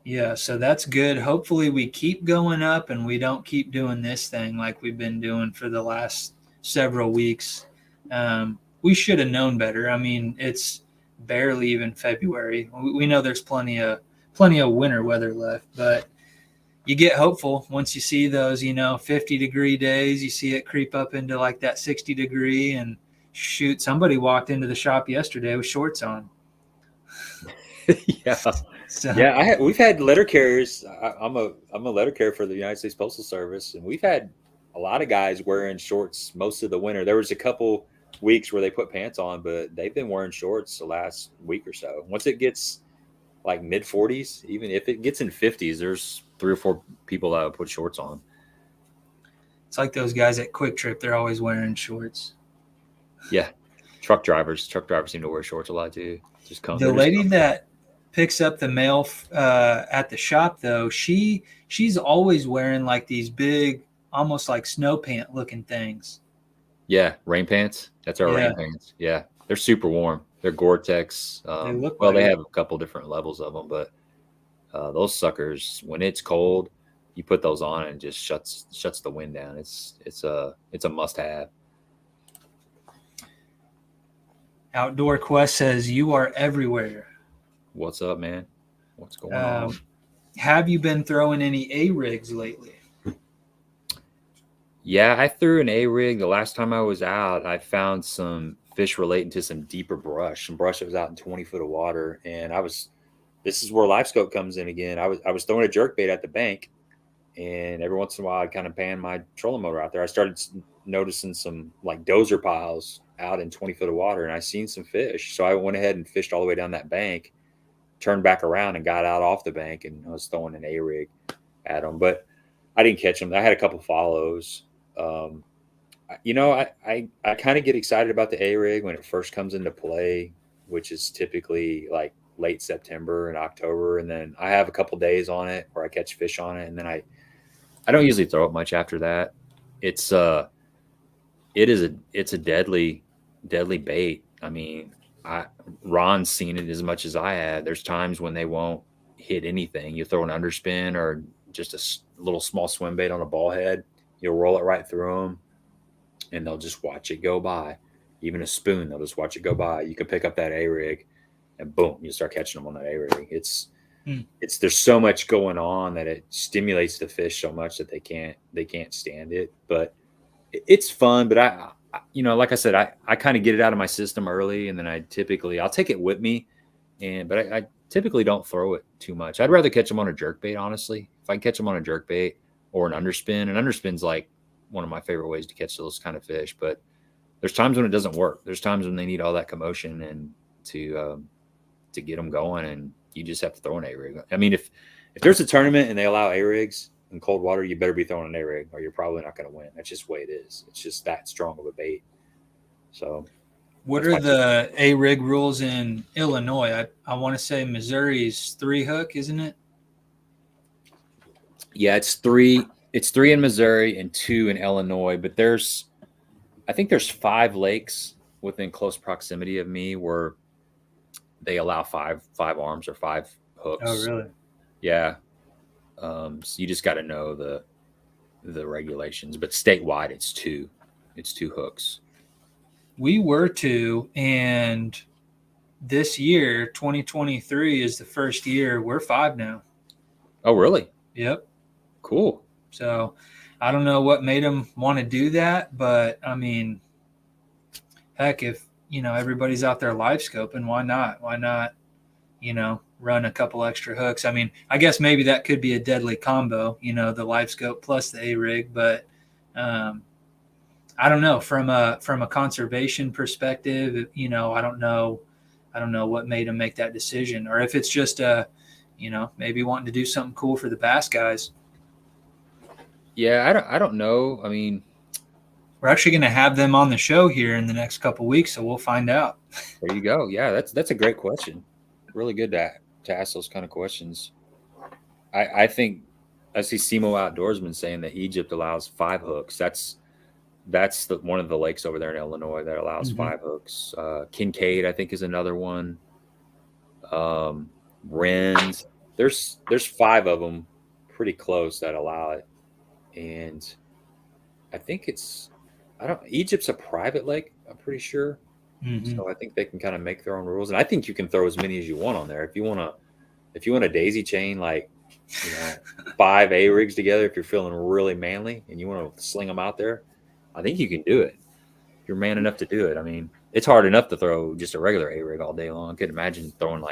Yeah, so that's good. Hopefully we keep going up and we don't keep doing this thing like we've been doing for the last several weeks. We should have known better. I mean, it's barely even February. We know there's plenty of winter weather left, but you get hopeful once you see those, 50-degree days. You see it creep up into like that 60-degree, and shoot, somebody walked into the shop yesterday with shorts on. Yeah. So, Yeah, we've had letter carriers. I'm a letter carrier for the United States Postal Service, and we've had a lot of guys wearing shorts most of the winter. There was a couple weeks where they put pants on, but they've been wearing shorts the last week or so. Once it gets like mid 40s, even if it gets in 50s, there's 3 or 4 people that would put shorts on. it's like those guys at Quick Trip. They're always wearing shorts. Yeah, truck drivers seem to wear shorts a lot too. Just come. The lady that picks up the mail at the shop, though, she's always wearing like these big, almost like snow pant looking things. Yeah, rain pants. That's our Yeah, rain pants. Yeah, they're super warm. They're Gore-Tex. they look Well, like they it. have a couple different levels of them, but those suckers, when it's cold, you put those on and it just shuts the wind down. It's a must have. Outdoor Quest says you are everywhere. What's up, man? What's going on? Have you been throwing any A rigs lately? Yeah, I threw an A rig the last time I was out. I found some fish relating to some deeper brush, some brush that was out in 20 foot of water, and this is where live scope comes in again. I was throwing a jerk bait at the bank, and every once in a while I'd kind of pan my trolling motor out there. I started noticing some like dozer piles out in 20 foot of water, and I seen some fish. So I went ahead and fished all the way down that bank, turned back around and got out off the bank, and I was throwing an A rig at them, but I didn't catch them. I had a couple follows. I kind of get excited about the A rig when it first comes into play, which is typically like late September and October, and then I have a couple days on it where I catch fish on it, and then I don't usually throw it much after that. It's it's a deadly bait. I mean, I Ron's seen it as much as I have. There's times when they won't hit anything. You throw an underspin or just a little small swim bait on a ball head, you'll roll it right through them, and they'll just watch it go by. Even a spoon, they'll just watch it go by. You can pick up that A rig, and boom, you start catching them on that A rig. It's there's so much going on that it stimulates the fish so much that they can't stand it. But it's fun. But like I said, I kind of get it out of my system early, and then I'll take it with me, but I typically don't throw it too much. I'd rather catch them on a jerk bait, honestly. If I can catch them on a jerk bait or an underspin's like one of my favorite ways to catch those kind of fish. But there's times when it doesn't work. There's times when they need all that commotion and to get them going, and you just have to throw an A rig. I mean, if there's a tournament and they allow A rigs in cold water, you better be throwing an A rig, or you're probably not going to win. That's just the way it is. It's just that strong of a bait. So, what are the A rig rules in Illinois? I want to say Missouri's 3 hook, isn't it? Yeah, it's 3. It's 3 in Missouri and 2 in Illinois. But I think there's 5 lakes within close proximity of me where they allow five arms or 5 hooks. Oh, really? Yeah. So you just got to know the regulations, but statewide it's 2. It's 2 hooks. We were 2, and this year, 2023, is the first year we're 5 now. Oh, really? Yep. Cool. So I don't know what made them want to do that, but I mean, heck, if everybody's out there live scoping, why not? Why not, run a couple extra hooks? I mean, I guess maybe that could be a deadly combo, the live scope plus the A rig, but I don't know, from a conservation perspective, I don't know what made them make that decision, or if it's just maybe wanting to do something cool for the bass guys. Yeah, I don't know. I mean, we're actually going to have them on the show here in the next couple of weeks, so we'll find out. There you go. Yeah, that's a great question. Really good to ask those kind of questions. I think I see Simo Outdoorsman saying that Egypt allows 5 hooks. That's one of the lakes over there in Illinois that allows 5 hooks. Kincaid, I think, is another one. Wren's. There's 5 of them pretty close that allow it. And I think Egypt's a private lake, I'm pretty sure. So I think they can kind of make their own rules. And I think you can throw as many as you want on there. If you want a daisy chain, like 5 A rigs together, if you're feeling really manly and you want to sling them out there, I think you can do it. You're man enough to do it. I mean, it's hard enough to throw just a regular A rig all day long. I could imagine throwing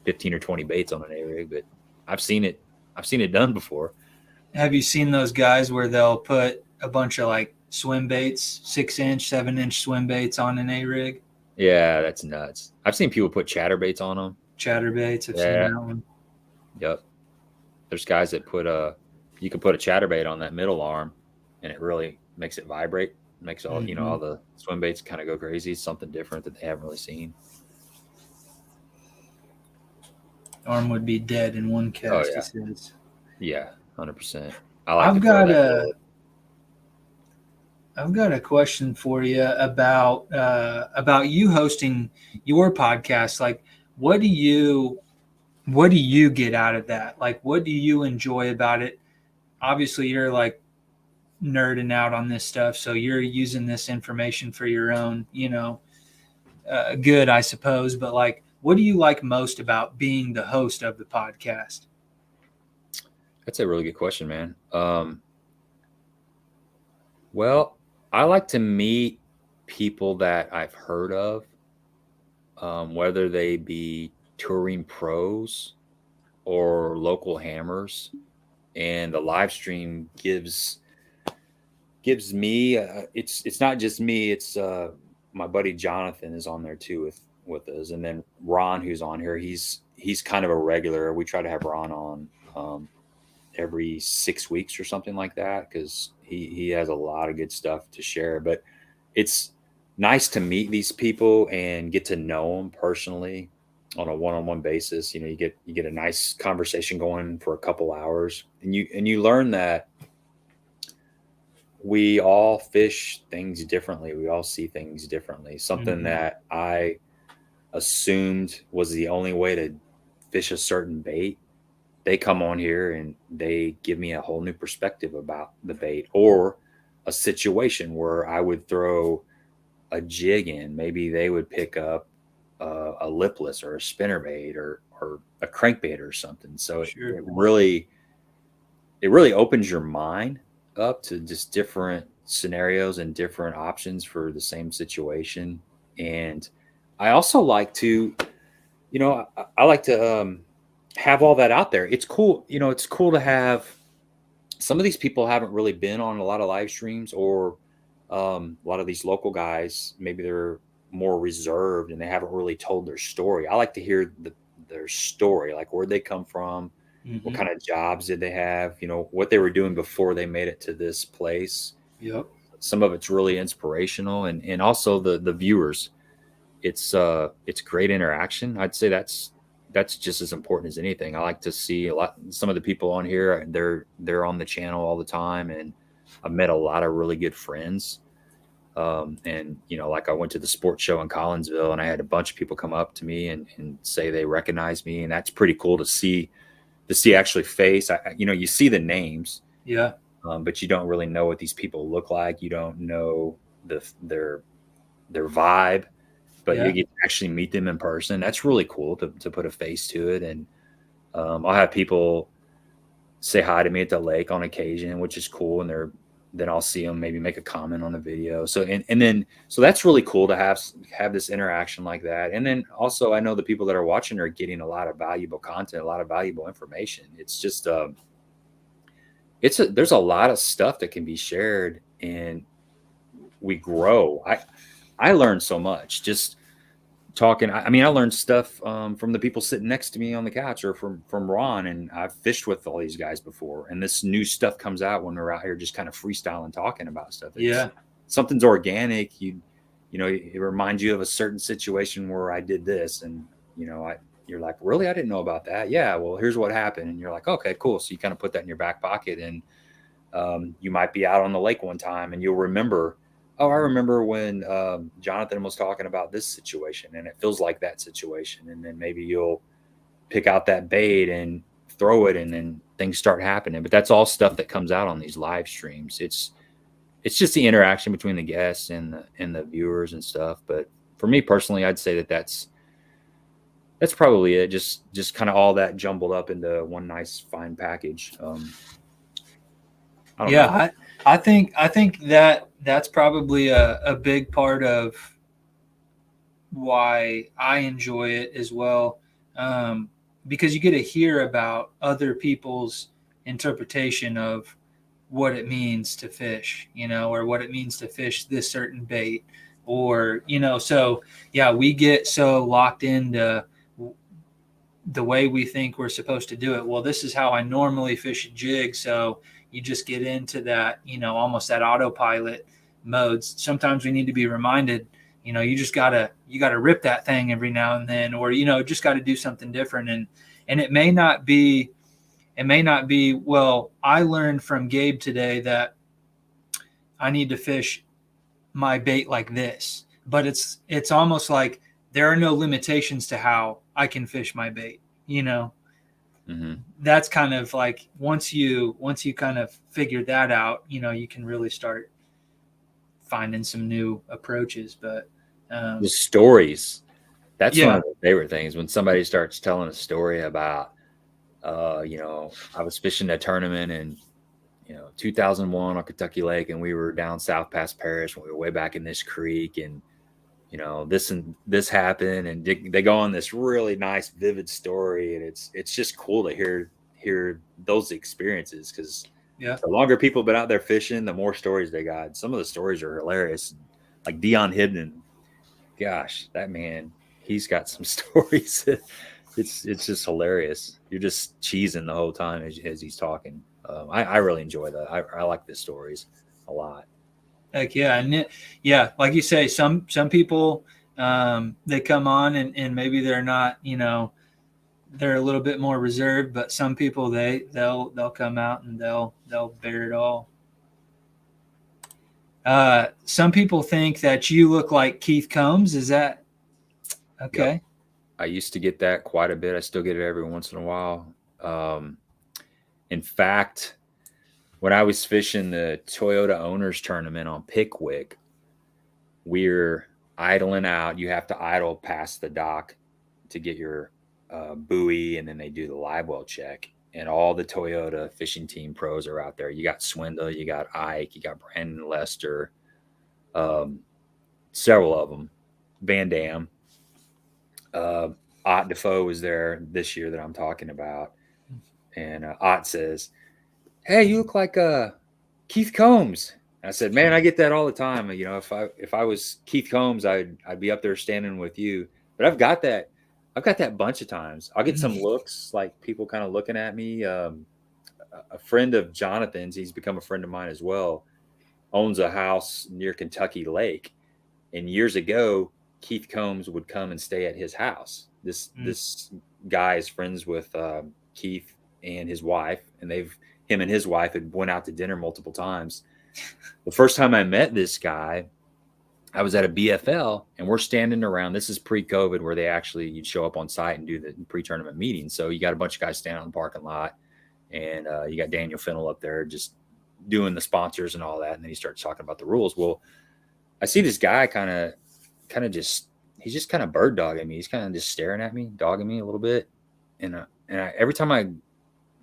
15 or 20 baits on an A rig, but I've seen it done before. Have you seen those guys where they'll put a bunch of swim baits, 6-inch, 7-inch swim baits on an A rig? Yeah, that's nuts. I've seen people put chatterbaits on them. Chatterbaits, I've seen that one. Yep. There's guys that you can put a chatterbait on that middle arm, and it really makes it vibrate. Makes all all the swim baits kind of go crazy. It's something different that they haven't really seen. Arm would be dead in one cast. Oh, yeah. Yeah, 100%. I've got a question for you about you hosting your podcast. Like, what do you get out of that? Like, what do you enjoy about it? Obviously, you're nerding out on this stuff, so you're using this information for your own, good, I suppose. But what do you like most about being the host of the podcast? That's a really good question, man. Well, I like to meet people that I've heard of, whether they be touring pros or local hammers, and the live stream gives me it's not just me, it's my buddy Jonathan is on there too with us, and then Ron, who's on here, he's kind of a regular. We try to have Ron on. every 6 weeks or something like that, because he has a lot of good stuff to share. But it's nice to meet these people and get to know them personally on a one-on-one basis. You get a nice conversation going for a couple hours, and you learn that we all fish things differently. We all see things differently. Something Mhm. that I assumed was the only way to fish a certain bait, they come on here and they give me a whole new perspective about the bait, or a situation where I would throw a jig in. Maybe they would pick up a lipless or a spinner bait, or a crankbait or something. So it, Sure. it really it really opens your mind up to just different scenarios and different options for the same situation. And I also like to, I like to have all that out there. It's cool. It's cool to have. Some of these people haven't really been on a lot of live streams, or a lot of these local guys, maybe they're more reserved and they haven't really told their story. I like to hear their story, like where'd they come from, what Mhm. kind of jobs did they have, what they were doing before they made it to this place. Yep. Some of it's really inspirational, and also the viewers. It's great interaction. I'd say that's just as important as anything. I like to see some of the people on here. They're on the channel all the time, and I've met a lot of really good friends. And like I went to the sports show in Collinsville, and I had a bunch of people come up to me and say they recognize me, and that's pretty cool to see actually face. You see the names, Yeah. but you don't really know what these people look like. You don't know their vibe, but you Yeah. get to actually meet them in person. That's really cool to put a face to it. And I'll have people say hi to me at the lake on occasion, which is cool. And then I'll see them maybe make a comment on the video. So that's really cool to have this interaction like that. And then also, I know the people that are watching are getting a lot of valuable content, a lot of valuable information. It's just there's a lot of stuff that can be shared, and we grow. I learned so much just talking. I mean, I learned stuff from the people sitting next to me on the couch, or from Ron, and I've fished with all these guys before. And this new stuff comes out when we're out here just kind of freestyling, talking about stuff. It's Yeah. something's organic. It reminds you of a certain situation where I did this, and you're like, really, I didn't know about that. Yeah, well, here's what happened, and you're like, okay, cool. So you kind of put that in your back pocket, and you might be out on the lake one time, and you'll remember, oh, I remember when Jonathan was talking about this situation, and it feels like that situation. And then maybe you'll pick out that bait and throw it, and then things start happening. But that's all stuff that comes out on these live streams. It's just the interaction between the guests and the viewers and stuff. But for me personally, I'd say that's probably it. Just kind of all that jumbled up into one nice fine package. I don't Yeah. know. I think that's probably a big part of why I enjoy it as well, um, because you get to hear about other people's interpretation of what it means to fish, or what it means to fish this certain bait, or so yeah, we get so locked into the way we think we're supposed to do it. Well, this is how I normally fish a jig, so you just get into that, almost that autopilot modes. Sometimes we need to be reminded, you gotta rip that thing every now and then, or just got to do something different. And it may not be well, I learned from Gabe today that I need to fish my bait like this, but it's almost like there are no limitations to how I can fish my bait. Mm-hmm. That's kind of like once you kind of figure that out, you can really start finding some new approaches. But The stories. That's one yeah. of the favorite things when somebody starts telling a story about, I was fishing a tournament in, 2001 on Kentucky Lake, and we were down south past Parish, and we were way back in this creek, and this and this happened, and they go on this really nice, vivid story, and it's just cool to hear those experiences, because Yeah. the longer people have been out there fishing, the more stories they got. Some of the stories are hilarious, like Dion Hibden. Gosh, that man, he's got some stories. It's just hilarious. You're just cheesing the whole time as he's talking. I really enjoy that. I like the stories a lot. Heck yeah, and yeah, like you say, some people they come on and maybe they're not, they're a little bit more reserved, but some people they'll come out and they'll bear it all. Some people think that you look like Keith Combs. Is that okay? Yep. I used to get that quite a bit. I still get it every once in a while. In fact, when I was fishing the Toyota Owners Tournament on Pickwick, we're idling out. You have to idle past the dock to get your buoy, and then they do the live well check. And all the Toyota fishing team pros are out there. You got Swindle, you got Ike, you got Brandon Lester, several of them, Van Dam. Ott Defoe was there this year that I'm talking about. And Ott says, "Hey, you look like Keith Combs." And I said, "Man, I get that all the time. If I was Keith Combs, I'd be up there standing with you." But I've got that bunch of times. I'll get some looks, like people kind of looking at me. A friend of Jonathan's, he's become a friend of mine as well, owns a house near Kentucky Lake. And years ago, Keith Combs would come and stay at his house. This guy is friends with Keith and his wife, and him and his wife had went out to dinner multiple times. The first time I met this guy, I was at a BFL, and we're standing around. This is pre-COVID, where you'd show up on site and do the pre-tournament meeting. So you got a bunch of guys standing on the parking lot, and you got Daniel Fennell up there just doing the sponsors and all that. And then he starts talking about the rules. Well, I see this guy he's just kind of bird dogging me. He's kind of just staring at me, dogging me a little bit. And every time I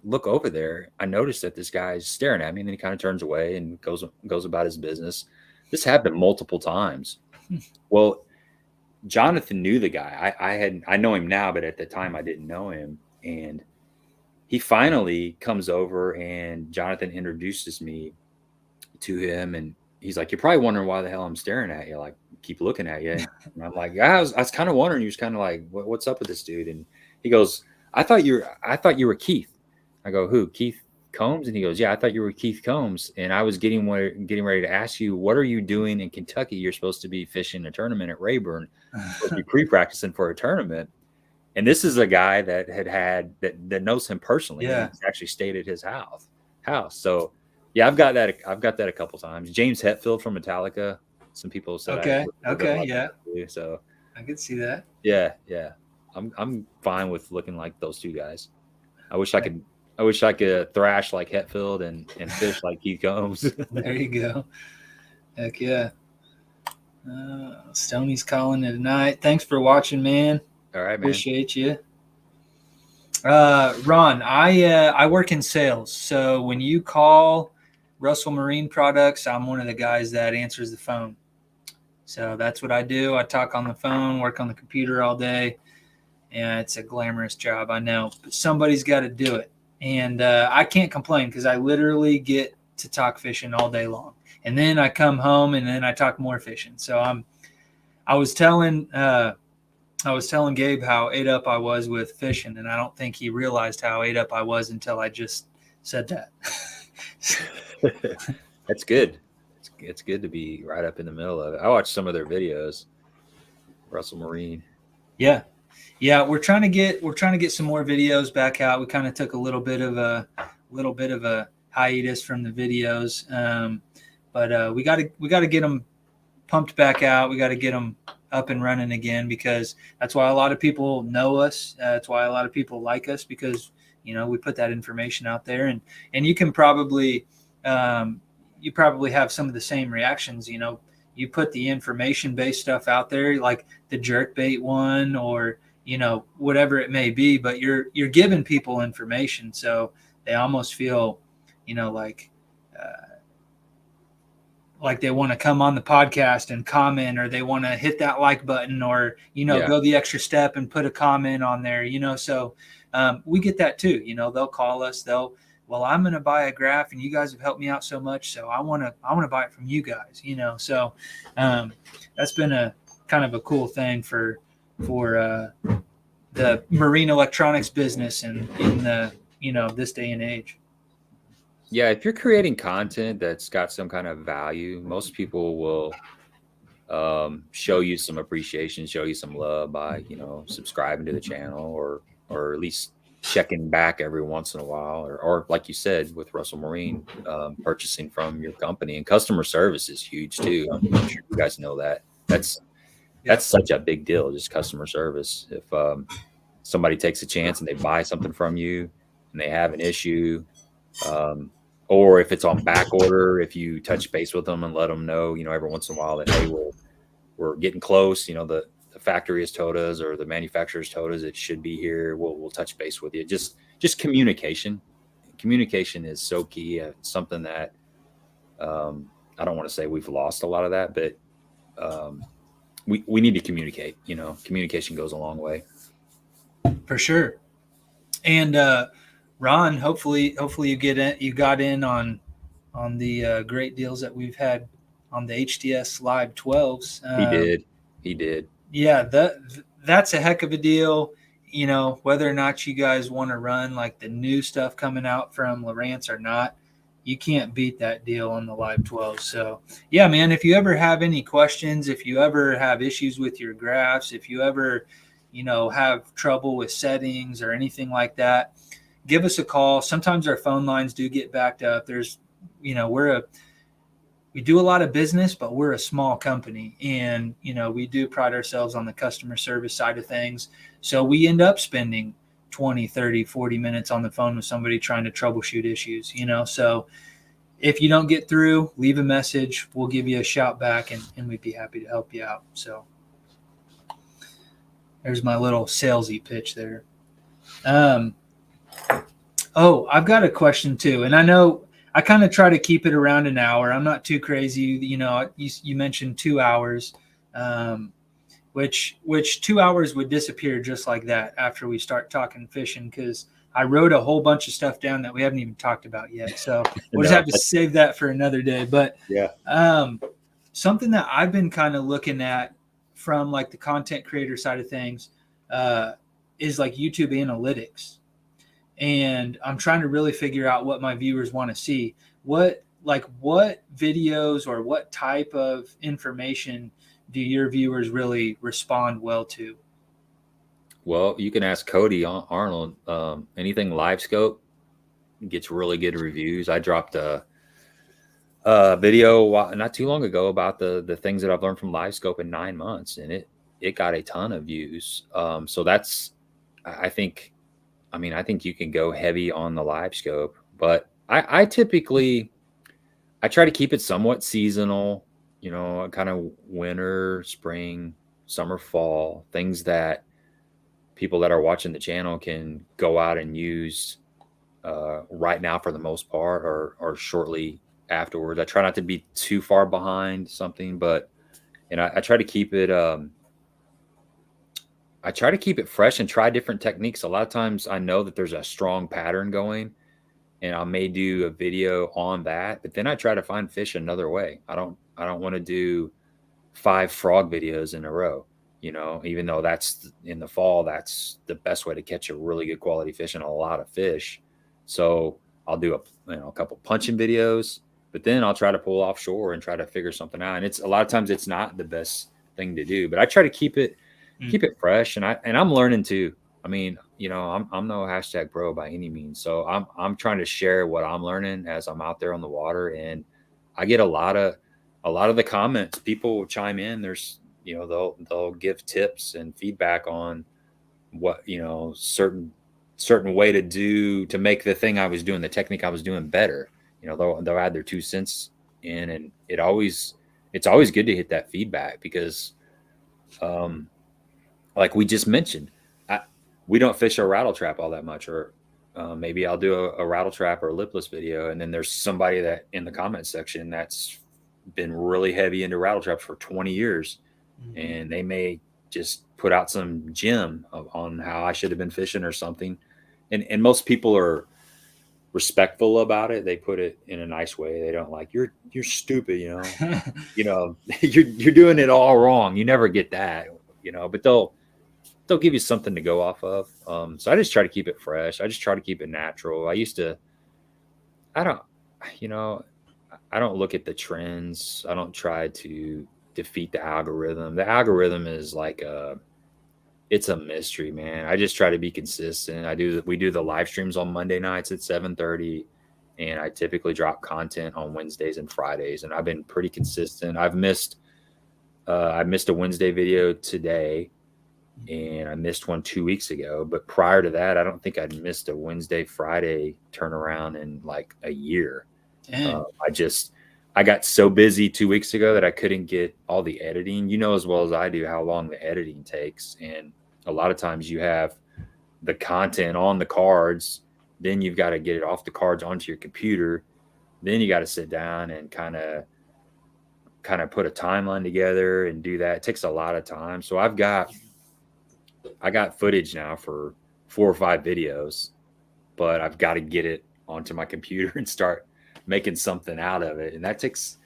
look over there, I notice that this guy's staring at me, and then he kind of turns away and goes about his business. This happened multiple times. Well, Jonathan knew the guy. I know him now, but at the time I didn't know him. And he finally comes over, and Jonathan introduces me to him, and he's like, "You're probably wondering why the hell I'm staring at you. Like, keep looking at you." And I'm like, I was kind of wondering. He was kind of like, "What's up with this dude?" And he goes, I thought you were Keith." I go, "Who? Keith Combs?" And he goes, "Yeah, I thought you were Keith Combs. And I was getting ready to ask you, what are you doing in Kentucky? You're supposed to be fishing a tournament at Rayburn, supposed to be pre-practicing for a tournament." And this is a guy that that knows him personally. Yeah. He's actually stayed at his house. So yeah, I've got that a couple times. James Hetfield from Metallica. Some people said, okay, yeah. Too, so I could see that. Yeah. I'm fine with looking like those two guys. I wish I could thrash like Hetfield and fish like Keith Combs. There you go. Heck yeah. Stoney's calling it a night. Thanks for watching, man. All right, man. Appreciate you. Ron, I work in sales. So when you call Russell Marine Products, I'm one of the guys that answers the phone. So that's what I do. I talk on the phone, work on the computer all day. And it's a glamorous job, I know. But somebody's got to do it. And I can't complain because I literally get to talk fishing all day long. And then I come home and then I talk more fishing. So I was telling Gabe how ate up I was with fishing, and I don't think he realized how ate up I was until I just said that. That's good. It's good to be right up in the middle of it. I watched some of their videos. Russell Marine. Yeah, we're trying to get some more videos back out. We kind of took a little bit of a hiatus from the videos, but we got to get them pumped back out. We got to get them up and running again, because that's why a lot of people know us. That's why a lot of people like us, because we put that information out there, and you can probably have some of the same reactions. You put the information based stuff out there, like the jerkbait one, or whatever it may be, but you're giving people information, so they almost feel like they want to come on the podcast and comment, or they want to hit that like button, or go the extra step and put a comment on there. So we get that too. They'll call us. Well, I'm going to buy a graph, and you guys have helped me out so much, so I want to buy it from you guys. So that's been a kind of a cool thing for the marine electronics business in the, this day and age. Yeah, if you're creating content that's got some kind of value, most people will show you some appreciation, show you some love by, subscribing to the channel, or at least checking back every once in a while, or like you said with Russell Marine, purchasing from your company. And customer service is huge too. I'm sure you guys know that. That's such a big deal, just customer service. If somebody takes a chance and they buy something from you and they have an issue, or if it's on back order, if you touch base with them and let them know, every once in a while that, hey, we're getting close, the factory has told us, or the manufacturer's told us it should be here, we'll touch base with you. Just communication is so key. Something that I don't want to say we've lost a lot of that, but we need to communicate. Communication goes a long way. For sure. And Ron, hopefully you got in on the great deals that we've had on the HTS Live 12s. He did. Yeah, that's a heck of a deal. Whether or not you guys want to run like the new stuff coming out from Lowrance or not, you can't beat that deal on the Live 12. So yeah, man, if you ever have any questions, if you ever have issues with your graphs, if you ever, have trouble with settings or anything like that, give us a call. Sometimes our phone lines do get backed up. There's, we do a lot of business, but we're a small company, and, we do pride ourselves on the customer service side of things. So we end up spending 20, 30, 40 minutes on the phone with somebody trying to troubleshoot issues, so if you don't get through, leave a message. We'll give you a shout back, and we'd be happy to help you out. So there's my little salesy pitch there. I've got a question too. And I know I kind of try to keep it around an hour. I'm not too crazy. You mentioned 2 hours, which 2 hours would disappear just like that after we start talking fishing, because I wrote a whole bunch of stuff down that we haven't even talked about yet. So we'll just have to save that for another day. But yeah, something that I've been kind of looking at from like the content creator side of things is like YouTube analytics. And I'm trying to really figure out what my viewers want to see. What videos or what type of information do your viewers really respond well to? Well, you can ask Cody Arnold. Anything live scope gets really good reviews. I dropped a video not too long ago about the things that I've learned from live scope in 9 months, and it got a ton of views. So that's, I think you can go heavy on the live scope, but I typically try to keep it somewhat seasonal, kind of winter, spring, summer, fall, things that people that are watching the channel can go out and use right now for the most part, or shortly afterwards. I try not to be too far behind something, but I try to keep it fresh and try different techniques. A lot of times I know that there's a strong pattern going, and I may do a video on that, but then I try to find fish another way. I don't want to do 5 frog videos in a row, even though that's in the fall, that's the best way to catch a really good quality fish and a lot of fish. So I'll do a couple punching videos, but then I'll try to pull offshore and try to figure something out. And it's a lot of times it's not the best thing to do, but I try to keep it fresh. And I'm learning too. I mean, I'm no hashtag pro by any means. So I'm trying to share what I'm learning as I'm out there on the water. And I get a lot of the comments. People will chime in. There's, they'll give tips and feedback on what, certain way to make the thing I was doing, the technique I was doing better. They'll add their 2 cents in, and it's always good to hit that feedback, because, like we just mentioned, we don't fish a rattle trap all that much, or maybe I'll do a rattle trap or a lipless video, and then there's somebody that in the comment section that's been really heavy into rattle traps for 20 years, and they may just put out some gem on how I should have been fishing or something, and most people are respectful about it. They put it in a nice way. They don't like, you're stupid, you're doing it all wrong. You never get that, but they'll give you something to go off of. So I just try to keep it fresh. I just try to keep it natural. I don't, you know, I don't look at the trends. I don't try to defeat the algorithm. The algorithm is like it's a mystery, man. I just try to be consistent. We do the live streams on Monday nights at 7:30, and I typically drop content on Wednesdays and Fridays. And I've been pretty consistent. I missed a Wednesday video today, and I missed one 2 weeks ago. But prior to that, I don't think I'd missed a Wednesday, Friday turnaround in like a year. Dang. I got so busy 2 weeks ago that I couldn't get all the editing. You know as well as I do how long the editing takes. And a lot of times you have the content on the cards, then you've got to get it off the cards onto your computer. Then you got to sit down and kind of put a timeline together and do that. It takes a lot of time. So I got footage now for 4 or 5 videos, but I've got to get it onto my computer and start making something out of it. And it takes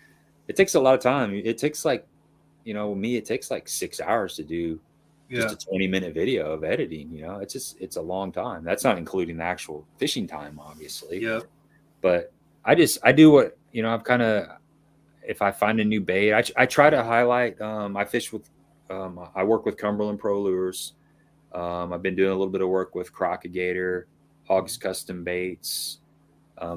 a lot of time. It takes like, it takes like 6 hours to do just a 20-minute video of editing. It's a long time. That's not including the actual fishing time, obviously. Yeah. But I do what, I've kind of, if I find a new bait, I try to highlight, I work with Cumberland Pro Lures. I've been doing a little bit of work with Crocagator, Hogs Custom Baits,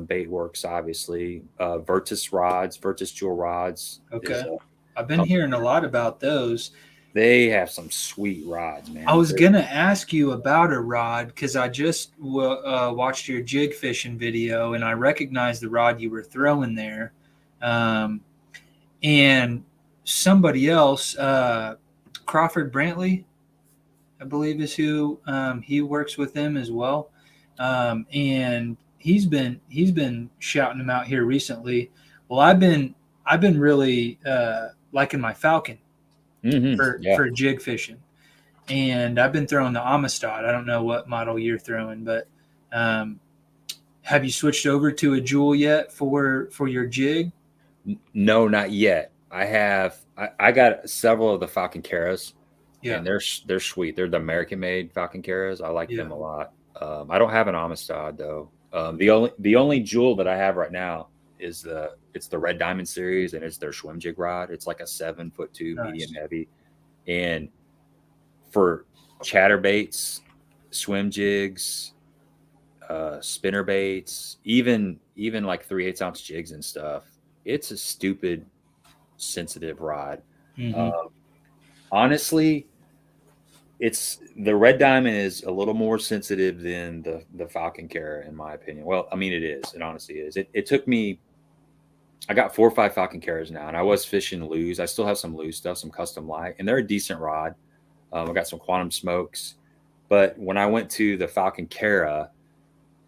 Bait Works, obviously, Virtus Jewel Rods. Okay. I've been hearing a lot about those. They have some sweet rods, man. I was going to ask you about a rod because I just watched your jig fishing video and I recognized the rod you were throwing there. And somebody else, Crawford Brantley, I believe is who he works with them as well. And he's been shouting them out here recently. Well, I've been really liking my Falcon for jig fishing, and I've been throwing the Amistad. I don't know what model you're throwing, but have you switched over to a Jewel yet for your jig? No, not yet. I got several of the Falcon Caras. Yeah, and they're sweet. They're the American-made Falcon Caras. I like them a lot. I don't have an Amistad though. The only Jewel that I have right now is the Red Diamond series, and it's their swim jig rod. It's like a 7'2" medium heavy. And for chatterbaits, swim jigs, spinner baits, even like 3/8 ounce jigs and stuff, it's a stupid sensitive rod. Honestly, it's the Red Diamond is a little more sensitive than the Falcon Cara, in my opinion. Well, I mean, it is. It honestly is. It took me. I got 4 or 5 Falcon Caras now, and I was fishing Lew's. I still have some Lew's stuff, some custom light, and they're a decent rod. I got some Quantum Smokes, but when I went to the Falcon Cara,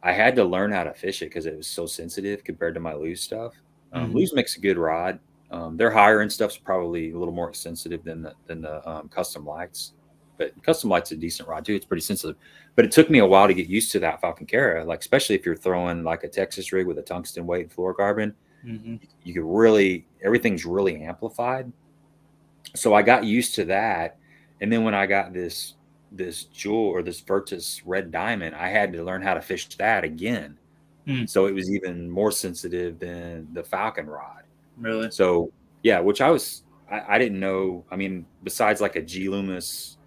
I had to learn how to fish it because it was so sensitive compared to my Lew's stuff. Lew's makes a good rod. Their higher end stuff's probably a little more sensitive than the custom lights, but custom light's a decent rod too. It's pretty sensitive, but it took me a while to get used to that Falcon Cara. Like, especially if you're throwing like a Texas rig with a tungsten weight and fluorocarbon, you could really, everything's really amplified. So I got used to that. And then when I got this Jewel or this Virtus Red Diamond, I had to learn how to fish that again. So it was even more sensitive than the Falcon rod. Really? So yeah, which I didn't know. I mean, besides like a G Loomis,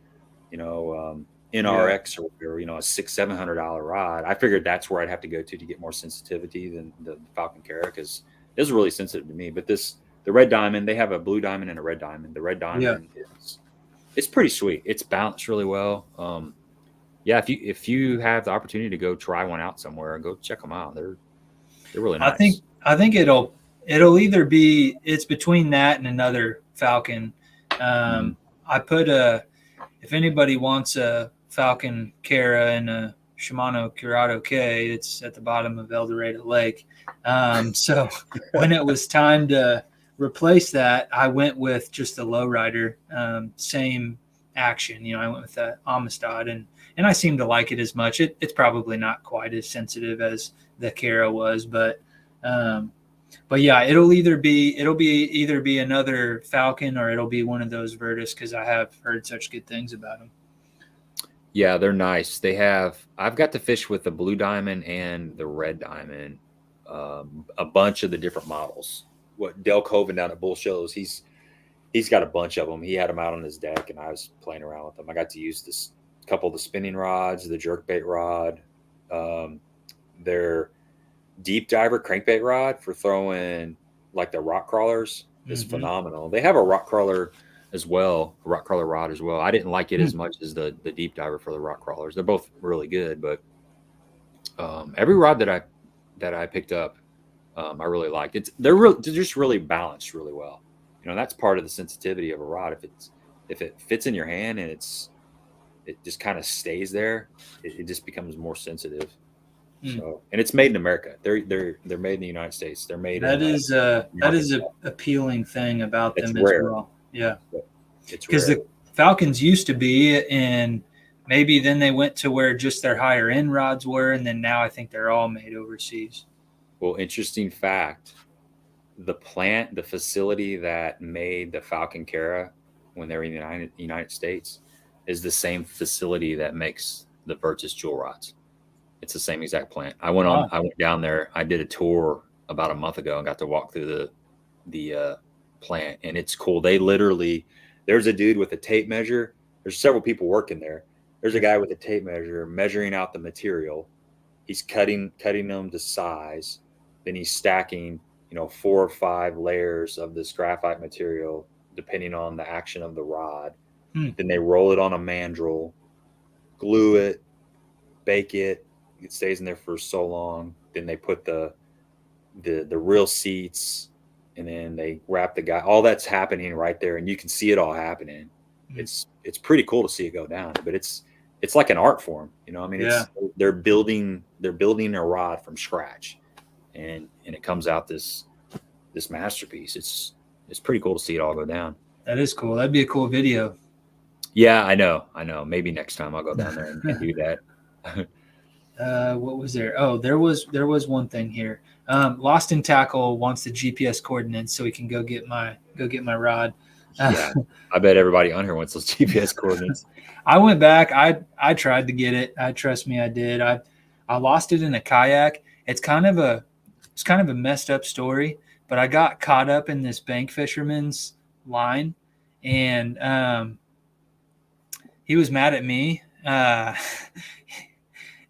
NRX or a $600-700 rod, I figured that's where I'd have to go to get more sensitivity than the Falcon Cara, because it was really sensitive to me. But the Red Diamond, they have a blue diamond and a red diamond. The Red Diamond it's pretty sweet. It's balanced really well. If you have the opportunity to go try one out somewhere, go check them out. They're really nice. I think it'll either be, it's between that and another Falcon. I put if anybody wants a Falcon Cara and a Shimano Curado K, it's at the bottom of El Dorado Lake. So when it was time to replace that, I went with just a lowrider, same action. I went with the Amistad, and I seem to like it as much. It's probably not quite as sensitive as the Cara was, but yeah, it'll either be another Falcon or it'll be one of those Virtus, because I have heard such good things about them. Yeah, they're nice. I've got to fish with the blue diamond and the red diamond, a bunch of the different models. What Del Coven down at Bull Shows, he's got a bunch of them. He had them out on his deck, and I was playing around with them. I got to use this couple of the spinning rods, the jerkbait rod, um, their deep diver crankbait rod for throwing like the rock crawlers is Mm-hmm. phenomenal. They have a rock crawler as well, a rock crawler rod as well. I didn't like it as much as the deep diver for the rock crawlers. They're both really good, but every rod that I picked up, I really liked. They're just really balanced really well. That's part of the sensitivity of a rod. If it fits in your hand and it just kind of stays there, it just becomes more sensitive. So, and it's made in America. They're made in the United States. They're made That in is a appealing thing about It's them as rare. well. Yeah, It's because rare. the Falcons used to be, and maybe then they went to where just their higher end rods were, and then now I think they're all made overseas. Well, interesting fact: the facility that made the Falcon Cara when they were in the United States, is the same facility that makes the Virtus jewel rods. It's the same exact plant. Wow. I went down there. I did a tour about a month ago and got to walk through the plant, and it's cool. There's a dude with a tape measure. There's several people working there. There's a guy with a tape measure measuring out the material. He's cutting them to size. Then he's stacking, 4 or 5 layers of this graphite material, depending on the action of the rod. Then they roll it on a mandrel, glue it, bake it. It stays in there for so long. Then they put the real seats, and then they wrap the guy. All that's happening right there, and you can see it all happening. It's pretty cool to see it go down, but it's like an art form. I mean, they're building a rod from scratch, and it comes out this masterpiece. It's pretty cool to see it all go down. That is cool. That'd be a cool video. Yeah, I know. Maybe next time I'll go down there and do that. What was there? Oh, there was one thing here. Lost in Tackle wants the GPS coordinates so he can go get my rod. Yeah, I bet everybody on here wants those GPS coordinates. I went back. I tried to get it. Trust me, I did. I lost it in a kayak. It's kind of a messed up story, but I got caught up in this bank fisherman's line, and he was mad at me.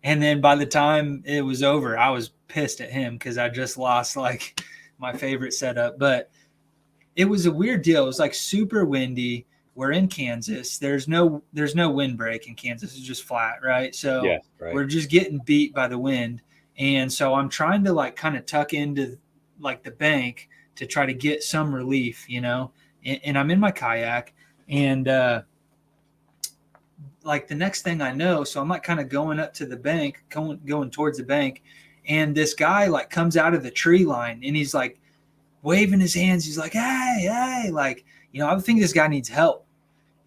And then by the time it was over, I was pissed at him because I just lost like my favorite setup. But it was a weird deal. It was like super windy. We're in Kansas. There's no windbreak in Kansas. It's just flat, right? So Yeah, right. We're just getting beat by the wind. And so I'm trying to like kind of tuck into like the bank to try to get some relief, and I'm in my kayak, and like the next thing I know, so I'm like kind of going up to the bank, going towards the bank, and this guy like comes out of the tree line and he's like waving his hands. He's like, hey, like, I would think this guy needs help.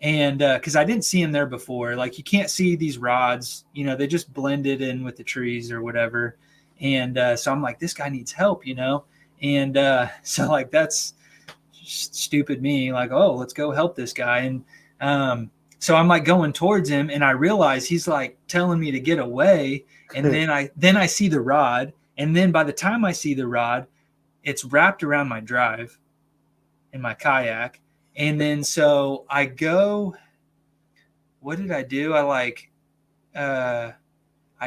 And because I didn't see him there before, like you can't see these rods, they just blended in with the trees or whatever. And so I'm like, this guy needs help, and so like that's stupid me, like, oh, let's go help this guy. And so I'm like going towards him, and I realize he's like telling me to get away. And then I see the rod, and then by the time I see the rod, it's wrapped around my drive in my kayak. And then so I go, what did I do? I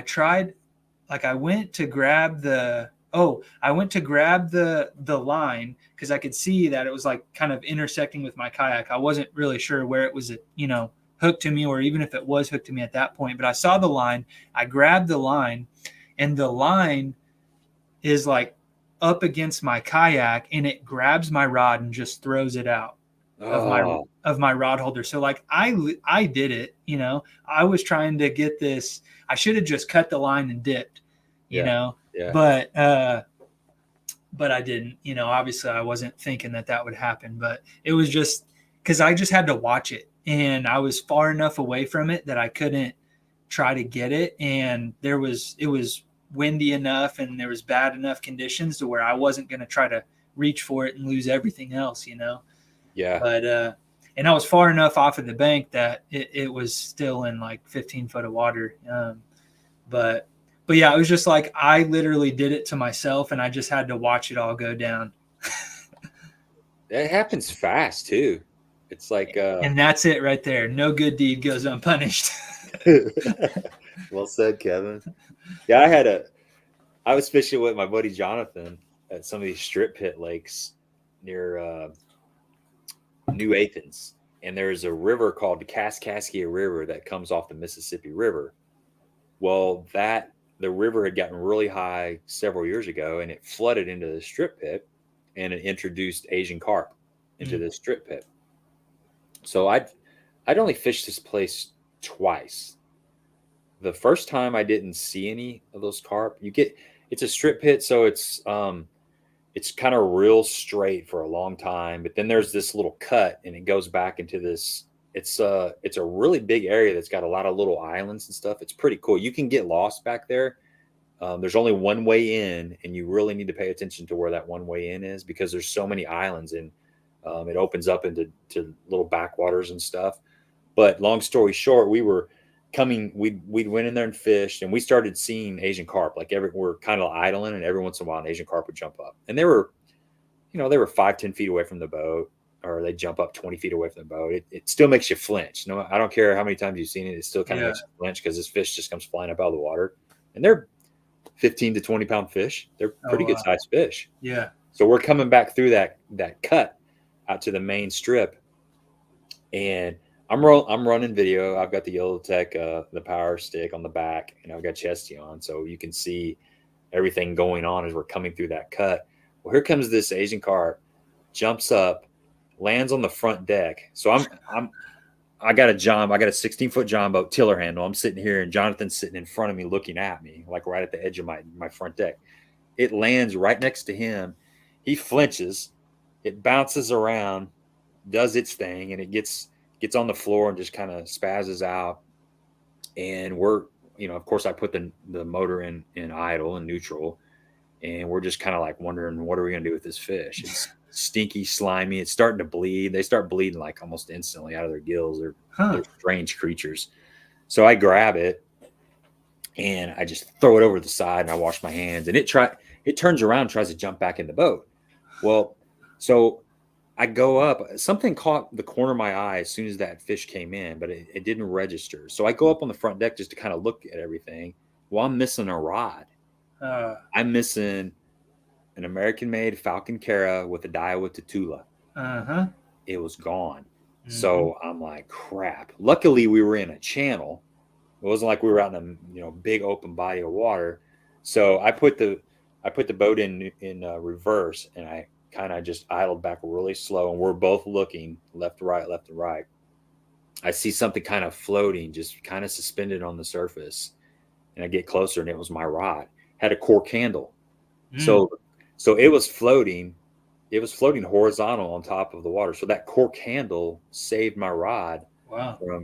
tried, like I went to grab the line because I could see that it was like kind of intersecting with my kayak. I wasn't really sure where it was, hooked to me, or even if it was hooked to me at that point, but I saw the line. I grabbed the line, and the line is like up against my kayak, and it grabs my rod and just throws it out of my rod holder. So like I did it, I was trying to get this. I should have just cut the line and dipped, Yeah. but I didn't, obviously I wasn't thinking that would happen, but it was just because I just had to watch it, and I was far enough away from it that I couldn't try to get it. And it was windy enough, and there was bad enough conditions to where I wasn't going to try to reach for it and lose everything else, Yeah. But and I was far enough off of the bank that it was still in like 15 foot of water. But yeah, it was just like I literally did it to myself, and I just had to watch it all go down. That happens fast too. It's like And that's it right there. No good deed goes unpunished. well said, Kevin. Yeah, I was fishing with my buddy Jonathan at some of these strip pit lakes near New Athens, and there's a river called the Kaskaskia River that comes off the Mississippi River. Well, the river had gotten really high several years ago, and it flooded into the strip pit, and it introduced Asian carp into the strip pit. So I'd only fished this place twice. The first time I didn't see any of those carp. It's a strip pit, so it's kind of real straight for a long time, but then there's this little cut and it goes back into this. It's a really big area that's got a lot of little islands and stuff. It's pretty cool. You can get lost back there. There's only one way in, and you really need to pay attention to where that one way in is, because there's so many islands, and it opens up into little backwaters and stuff. But long story short, we went in there and fished, and we started seeing Asian carp. Like we're kind of idling, and every once in a while an Asian carp would jump up, and they were 5-10 feet away from the boat, or they jump up 20 feet away from the boat. It still makes you flinch. No, I don't care how many times you've seen it. It still kind of makes you flinch, because this fish just comes flying up out of the water, and they're 15 to 20 pound fish. They're pretty good sized fish. Yeah. So we're coming back through that cut out to the main strip, and I'm running video. I've got the Yellow Tech, the power stick on the back, and I've got Chesty on, so you can see everything going on as we're coming through that cut. Well, here comes this Asian carp, jumps up, lands on the front deck. So I got a 16-foot John boat tiller handle. I'm sitting here, and Jonathan's sitting in front of me, looking at me, like right at the edge of my front deck. It lands right next to him. He flinches. It bounces around, does its thing, and it gets on the floor and just kind of spazzes out. And we're, of course, I put the motor in idle and neutral, and we're just kind of like wondering, what are we going to do with this fish? It's stinky, slimy. It's starting to bleed. They start bleeding like almost instantly out of their gills. They're strange creatures. So I grab it and I just throw it over the side, and I wash my hands, and it turns around and tries to jump back in the boat. Well, so I go up. Something caught the corner of my eye as soon as that fish came in, but it didn't register. So I go up on the front deck just to kind of look at everything. Well, I'm missing a rod. I'm missing an American-made Falcon Cara with a Daiwa Tatula. It was gone. Mm-hmm. So I'm like, crap. Luckily, we were in a channel. It wasn't like we were out in a big open body of water. So I put the boat in reverse, and I kind of just idled back really slow, and we're both looking left to right. I see something kind of floating, just kind of suspended on the surface, and I get closer, and it was my rod. Had a cork handle. So it was floating horizontal on top of the water. So that cork handle saved my rod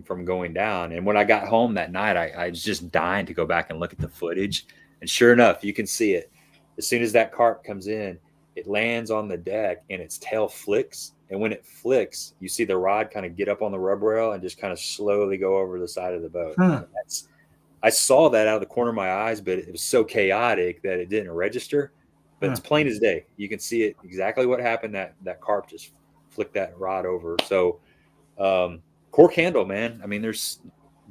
from going down. And when I got home that night, I was just dying to go back and look at the footage. And sure enough, you can see it. As soon as that carp comes in, it lands on the deck and its tail flicks. And when it flicks, you see the rod kind of get up on the rub rail and just kind of slowly go over the side of the boat. I saw that out of the corner of my eyes, but it was so chaotic that it didn't register. But it's plain as day. You can see it exactly what happened. That carp just flicked that rod over. So cork handle, man. I mean, there's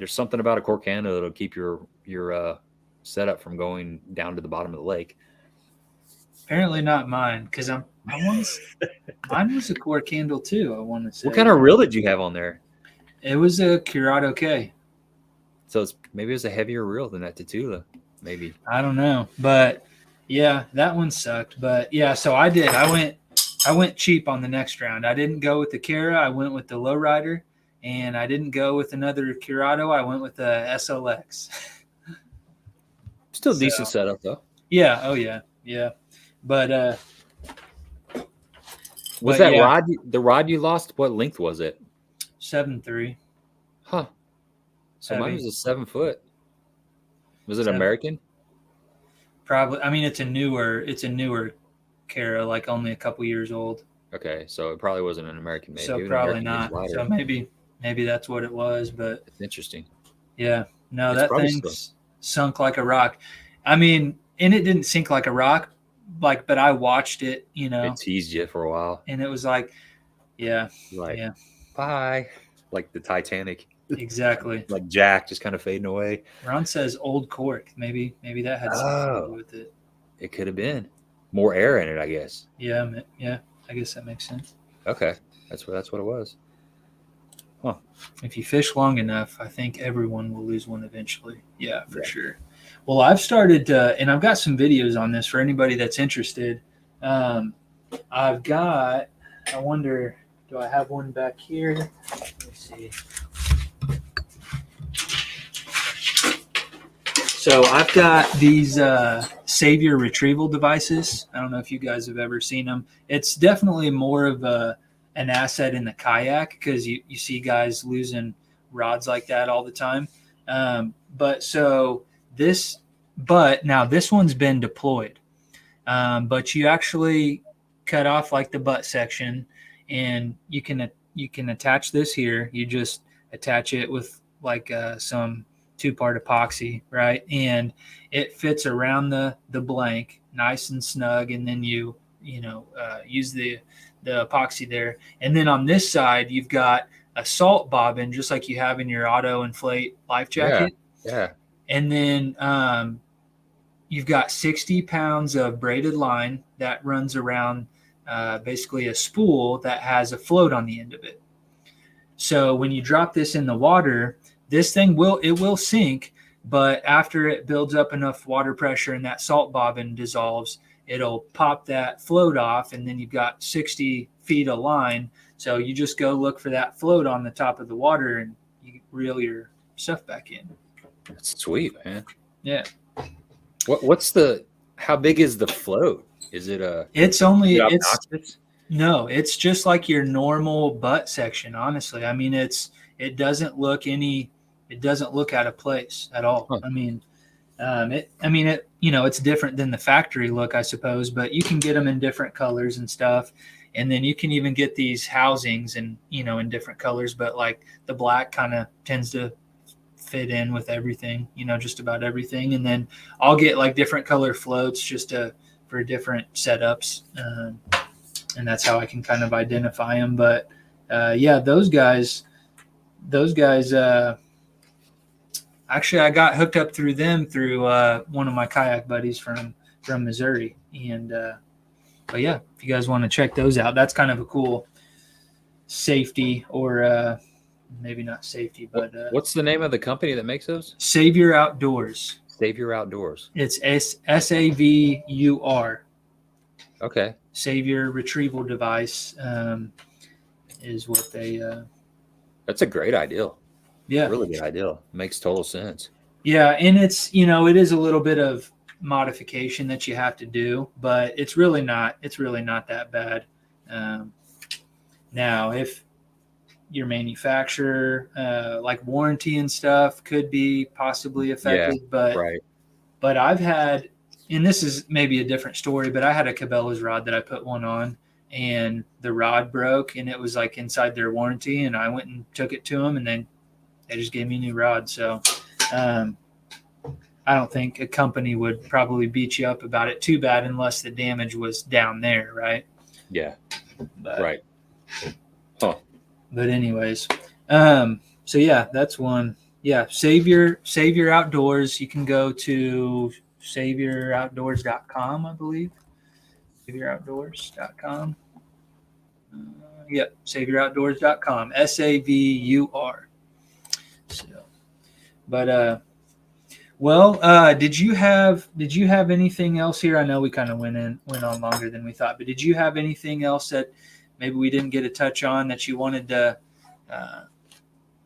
something about a cork handle that'll keep your setup from going down to the bottom of the lake. Apparently not mine, because mine was a cork handle too. I want to say. What kind of reel did you have on there? It was a Curado K. So maybe it was a heavier reel than that Tatula. Maybe. I don't know, but yeah, that one sucked. But yeah, so I did. I went cheap on the next round. I didn't go with the Cara. I went with the lowrider, and I didn't go with another Curado. I went with the SLX. Still decent setup though. Yeah. Oh yeah. Yeah. But was that rod? The rod you lost? What length was it? 7.3. Huh. So mine was a 7 foot. Was it American? Probably. I mean, it's a newer Cara, like only a couple years old. Okay, so it probably wasn't an American made. So Maybe an probably American made's not. lighter. So maybe that's what it was. But It's interesting. yeah, no, It's that probably still. thing's sunk like a rock. I mean, and it didn't sink like a rock, like, but I watched it, It teased you for a while. and it was like, yeah, Like, yeah, bye. Like the Titanic. exactly. Like Jack just kind of fading away. Ron says old cork. Maybe that had something to do with it. It could have been more air in it, I guess. Yeah, yeah. I guess that makes sense. Okay, that's what it was. If you fish long enough, I think everyone will lose one eventually. Yeah, for sure. Well, I've started, and I've got some videos on this for anybody that's interested. I've got, I wonder, do I have one back here? Let me see. So I've got these Savior retrieval devices. I don't know if you guys have ever seen them. It's definitely more of an asset in the kayak because you see guys losing rods like that all the time. But now this one's been deployed. But you actually cut off like the butt section, and you can attach this here. You just attach it with like some 2-part epoxy, right? And it fits around the blank nice and snug, and then you use the epoxy there. And then on this side you've got a salt bobbin just like you have in your auto inflate life jacket. Yeah. And then you've got 60 pounds of braided line that runs around basically a spool that has a float on the end of it. So when you drop this in the water, this thing will sink, but after it builds up enough water pressure and that salt bobbin dissolves, it'll pop that float off, and then you've got 60 feet of line. So you just go look for that float on the top of the water, and you reel your stuff back in. That's sweet, man. Yeah. How big is the float? Is it No, it's just like your normal butt section, honestly. I mean, it doesn't look out of place at all. Huh. I mean, it's different than the factory look, I suppose, but you can get them in different colors and stuff. And then you can even get these housings in different colors, but like the black kind of tends to fit in with everything, just about everything. And then I'll get like different color floats for different setups. And that's how I can kind of identify them. But those guys, actually I got hooked up through them through one of my kayak buddies from Missouri. And but yeah, if you guys want to check those out, that's kind of a cool safety, or maybe not safety, but what's the name of the company that makes those? Savior Outdoors. Savior Outdoors. It's SAVUR. Okay. Savior retrieval device is what they. That's a great idea. Yeah, really good idea. Makes total sense. Yeah, and it's it is a little bit of modification that you have to do, but it's really not that bad. Now, if your manufacturer, like warranty and stuff, could be possibly affected, but I've had, and this is maybe a different story, but I had a Cabela's rod that I put one on, and the rod broke, and it was like inside their warranty, and I went and took it to them, and then they just gave me a new rod. So I don't think a company would probably beat you up about it too bad unless the damage was down there, right? Yeah. Right. Huh. But anyways, so yeah, that's one. Yeah, Savior Outdoors. You can go to SaviorOutdoors.com, I believe. SaviorOutdoors.com. Yep, SaviorOutdoors.com. SAVUR. So, but did you have anything else here? I know we kind of went on longer than we thought, but did you have anything else that maybe we didn't get a touch on that you wanted to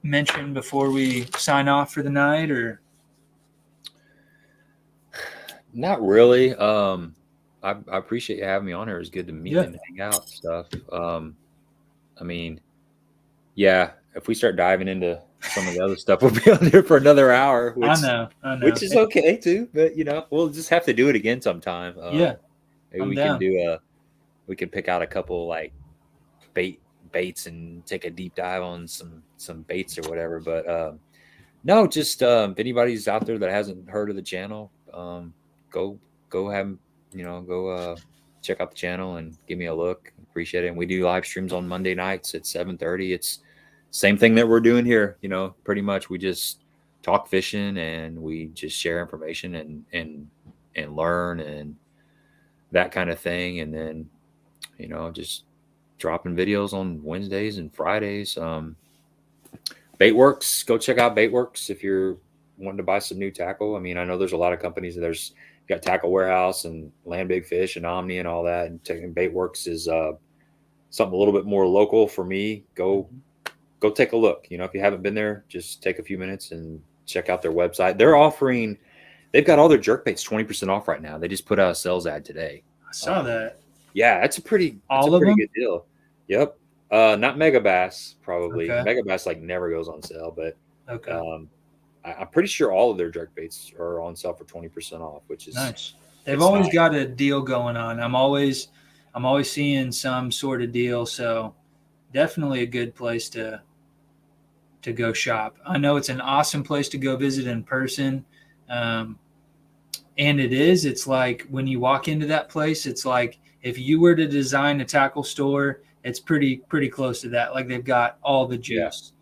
mention before we sign off for the night, or? Not really. I appreciate you having me on here. It's good to meet and hang out and stuff. I mean, yeah, if we start diving into some of the other stuff, we'll be on here for another hour. I know. Which is okay too, but we'll just have to do it again sometime. Yeah, maybe we can do we can pick out a couple like baits and take a deep dive on some baits or whatever. But no, just if anybody's out there that hasn't heard of the channel, go have go check out the channel and give me a look. Appreciate it. And we do live streams on Monday nights at 7:30. It's same thing that we're doing here. Pretty much we just talk fishing and we just share information and learn and that kind of thing. And then just dropping videos on Wednesdays and Fridays. Baitworks, go check out Baitworks if you're wanting to buy some new tackle. I mean, I know there's a lot of companies. There's got Tackle Warehouse and Land Big Fish and Omni and all that. And Baitworks is something a little bit more local for me. Go take a look. If you haven't been there, just take a few minutes and check out their website. They've got all their jerkbaits 20% off right now. They just put out a sales ad today. I saw that. Yeah, that's a pretty good deal. Yep. Not Megabass, probably. Okay. Megabass never goes on sale, but okay. I'm pretty sure all of their jerkbaits are on sale for 20% off, which is nice. They've always got a deal going on. I'm always seeing some sort of deal, so definitely a good place to go shop. I know it's an awesome place to go visit in person. And it's like when you walk into that place, it's like if you were to design a tackle store, it's pretty close to that. Like they've got all the juice.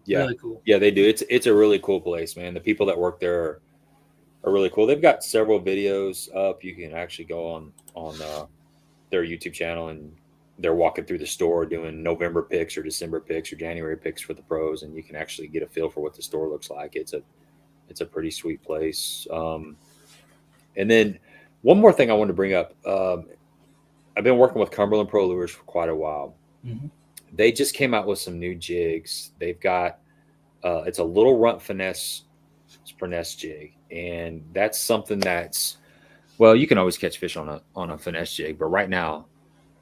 Yeah. Really cool. Yeah, they do. It's a really cool place, man. The people that work there are really cool. They've got several videos up. You can actually go on their YouTube channel and they're walking through the store doing November picks or December picks or January picks for the pros, and you can actually get a feel for what the store looks like. It's a pretty sweet place. And then one more thing I wanted to bring up. I've been working with Cumberland Pro Lures for quite a while. Mm-hmm. They just came out with some new jigs. They've got it's a little runt finesse jig, and that's something you can always catch fish on a finesse jig, but right now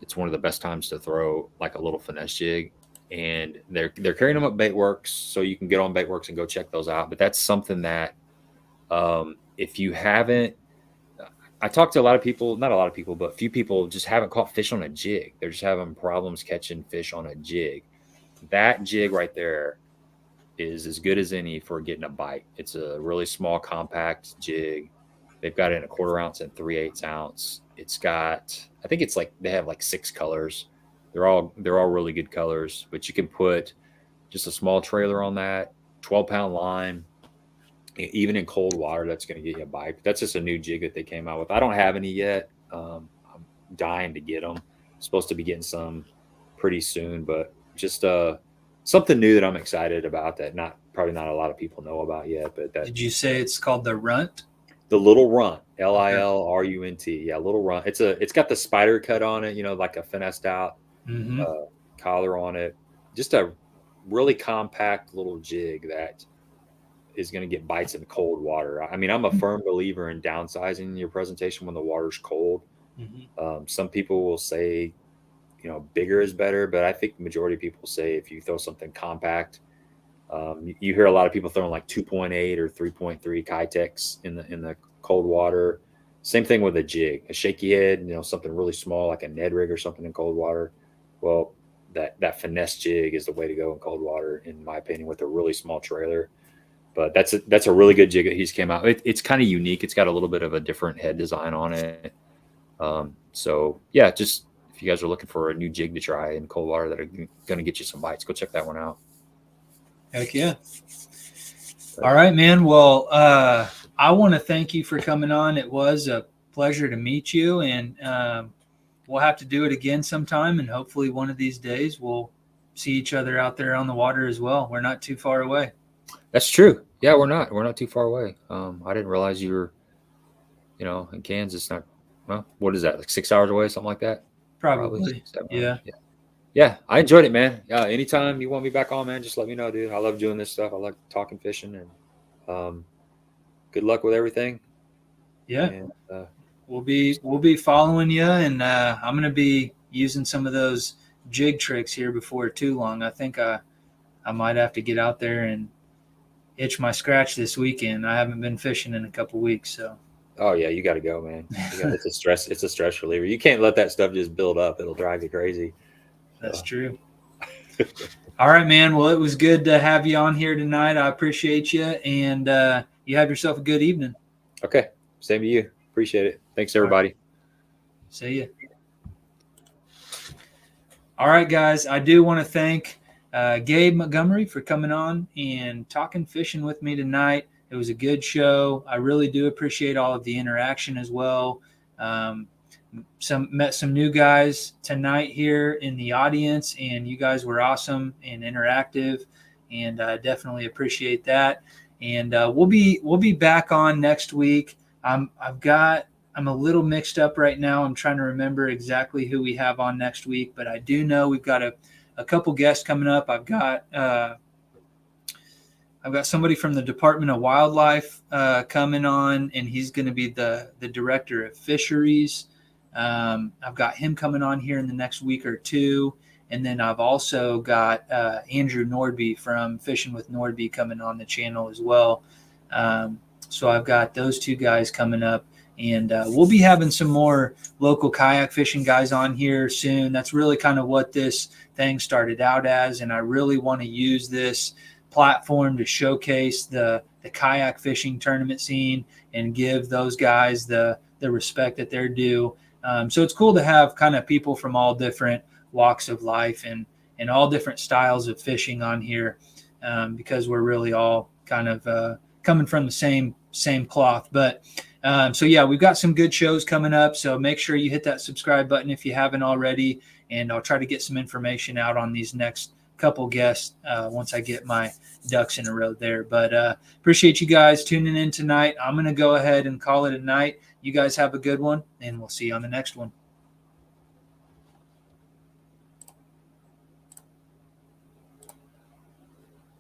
it's one of the best times to throw like a little finesse jig. And they're carrying them up Baitworks, so you can get on Baitworks and go check those out. But that's something that if you haven't, I talked to a lot of people, not a lot of people, but a few people just haven't caught fish on a jig. They're just having problems catching fish on a jig. That jig right there is as good as any for getting a bite. It's a really small, compact jig. They've got it in a 1/4 ounce and 3/8 ounce. It's got, I think it's they have 6 colors. They're all really good colors, but you can put just a small trailer on that, 12-pound line. Even in cold water, that's going to get you a bite. That's just a new jig that they came out with. I don't have any yet. I'm dying to get them. I'm supposed to be getting some pretty soon, but just something new that I'm excited about that probably not a lot of people know about yet. But did you say it's called the Runt? The Little Runt, Lilrunt. Yeah, Little Runt. It's got the spider cut on it, like a finessed out collar on it. Just a really compact little jig that is going to get bites in cold water. I mean, I'm a firm believer in downsizing your presentation when the water's cold. Mm-hmm. Some people will say, bigger is better, but I think the majority of people say if you throw something compact, you hear a lot of people throwing 2.8 or 3.3 Kitex in the cold water. Same thing with a jig, a shaky head, something really small like a Ned rig or something in cold water. Well, that finesse jig is the way to go in cold water, in my opinion, with a really small trailer. But that's a really good jig that he's came out. It's kind of unique. It's got a little bit of a different head design on it. So yeah, just if you guys are looking for a new jig to try in cold water that are going to get you some bites, go check that one out. Heck yeah. All right, man. Well, I want to thank you for coming on. It was a pleasure to meet you, and we'll have to do it again sometime, and hopefully one of these days we'll see each other out there on the water as well. We're not too far away. That's true. Yeah, we're not too far away. I didn't realize you were, in Kansas. What is that? 6 hours away, something like that? Probably. Yeah. Yeah, I enjoyed it, man. Anytime you want me back on, man, just let me know, dude. I love doing this stuff. I like talking fishing, and good luck with everything. Yeah. And, we'll be following you, and I'm going to be using some of those jig tricks here before too long. I think I might have to get out there and itch my scratch this weekend. I haven't been fishing in a couple weeks, so. Oh yeah, you got to go, man. It's a stress reliever. You can't let that stuff just build up. It'll drive you crazy. That's true. All right, man. Well, it was good to have you on here tonight. I appreciate you, and you have yourself a good evening. Okay. Same to you. Appreciate it. Thanks, everybody. See ya. All right, guys. I do want to thank Gabe Montgomery for coming on and talking fishing with me tonight. It was a good show. I really do appreciate all of the interaction as well. Met some new guys tonight here in the audience, and you guys were awesome and interactive, and I definitely appreciate that. And we'll be back on next week. I'm a little mixed up right now. I'm trying to remember exactly who we have on next week, but I do know we've got a couple guests coming up. I've got somebody from the Department of Wildlife coming on, and he's going to be the director of fisheries. I've got him coming on here in the next week or two. And then I've also got Andrew Nordby from Fishing with Nordby coming on the channel as well. So I've got those two guys coming up. And we'll be having some more local kayak fishing guys on here soon. That's really kind of what this thing started out as. And I really want to use this platform to showcase the kayak fishing tournament scene and give those guys the respect that they're due. So it's cool to have kind of people from all different walks of life and all different styles of fishing on here, because we're really all kind of coming from the same cloth. But so yeah, we've got some good shows coming up, so make sure you hit that subscribe button if you haven't already, and I'll try to get some information out on these next couple guests once I get my ducks in a row there. But appreciate you guys tuning in tonight. I'm going to go ahead and call it a night. You guys have a good one, and we'll see you on the next one.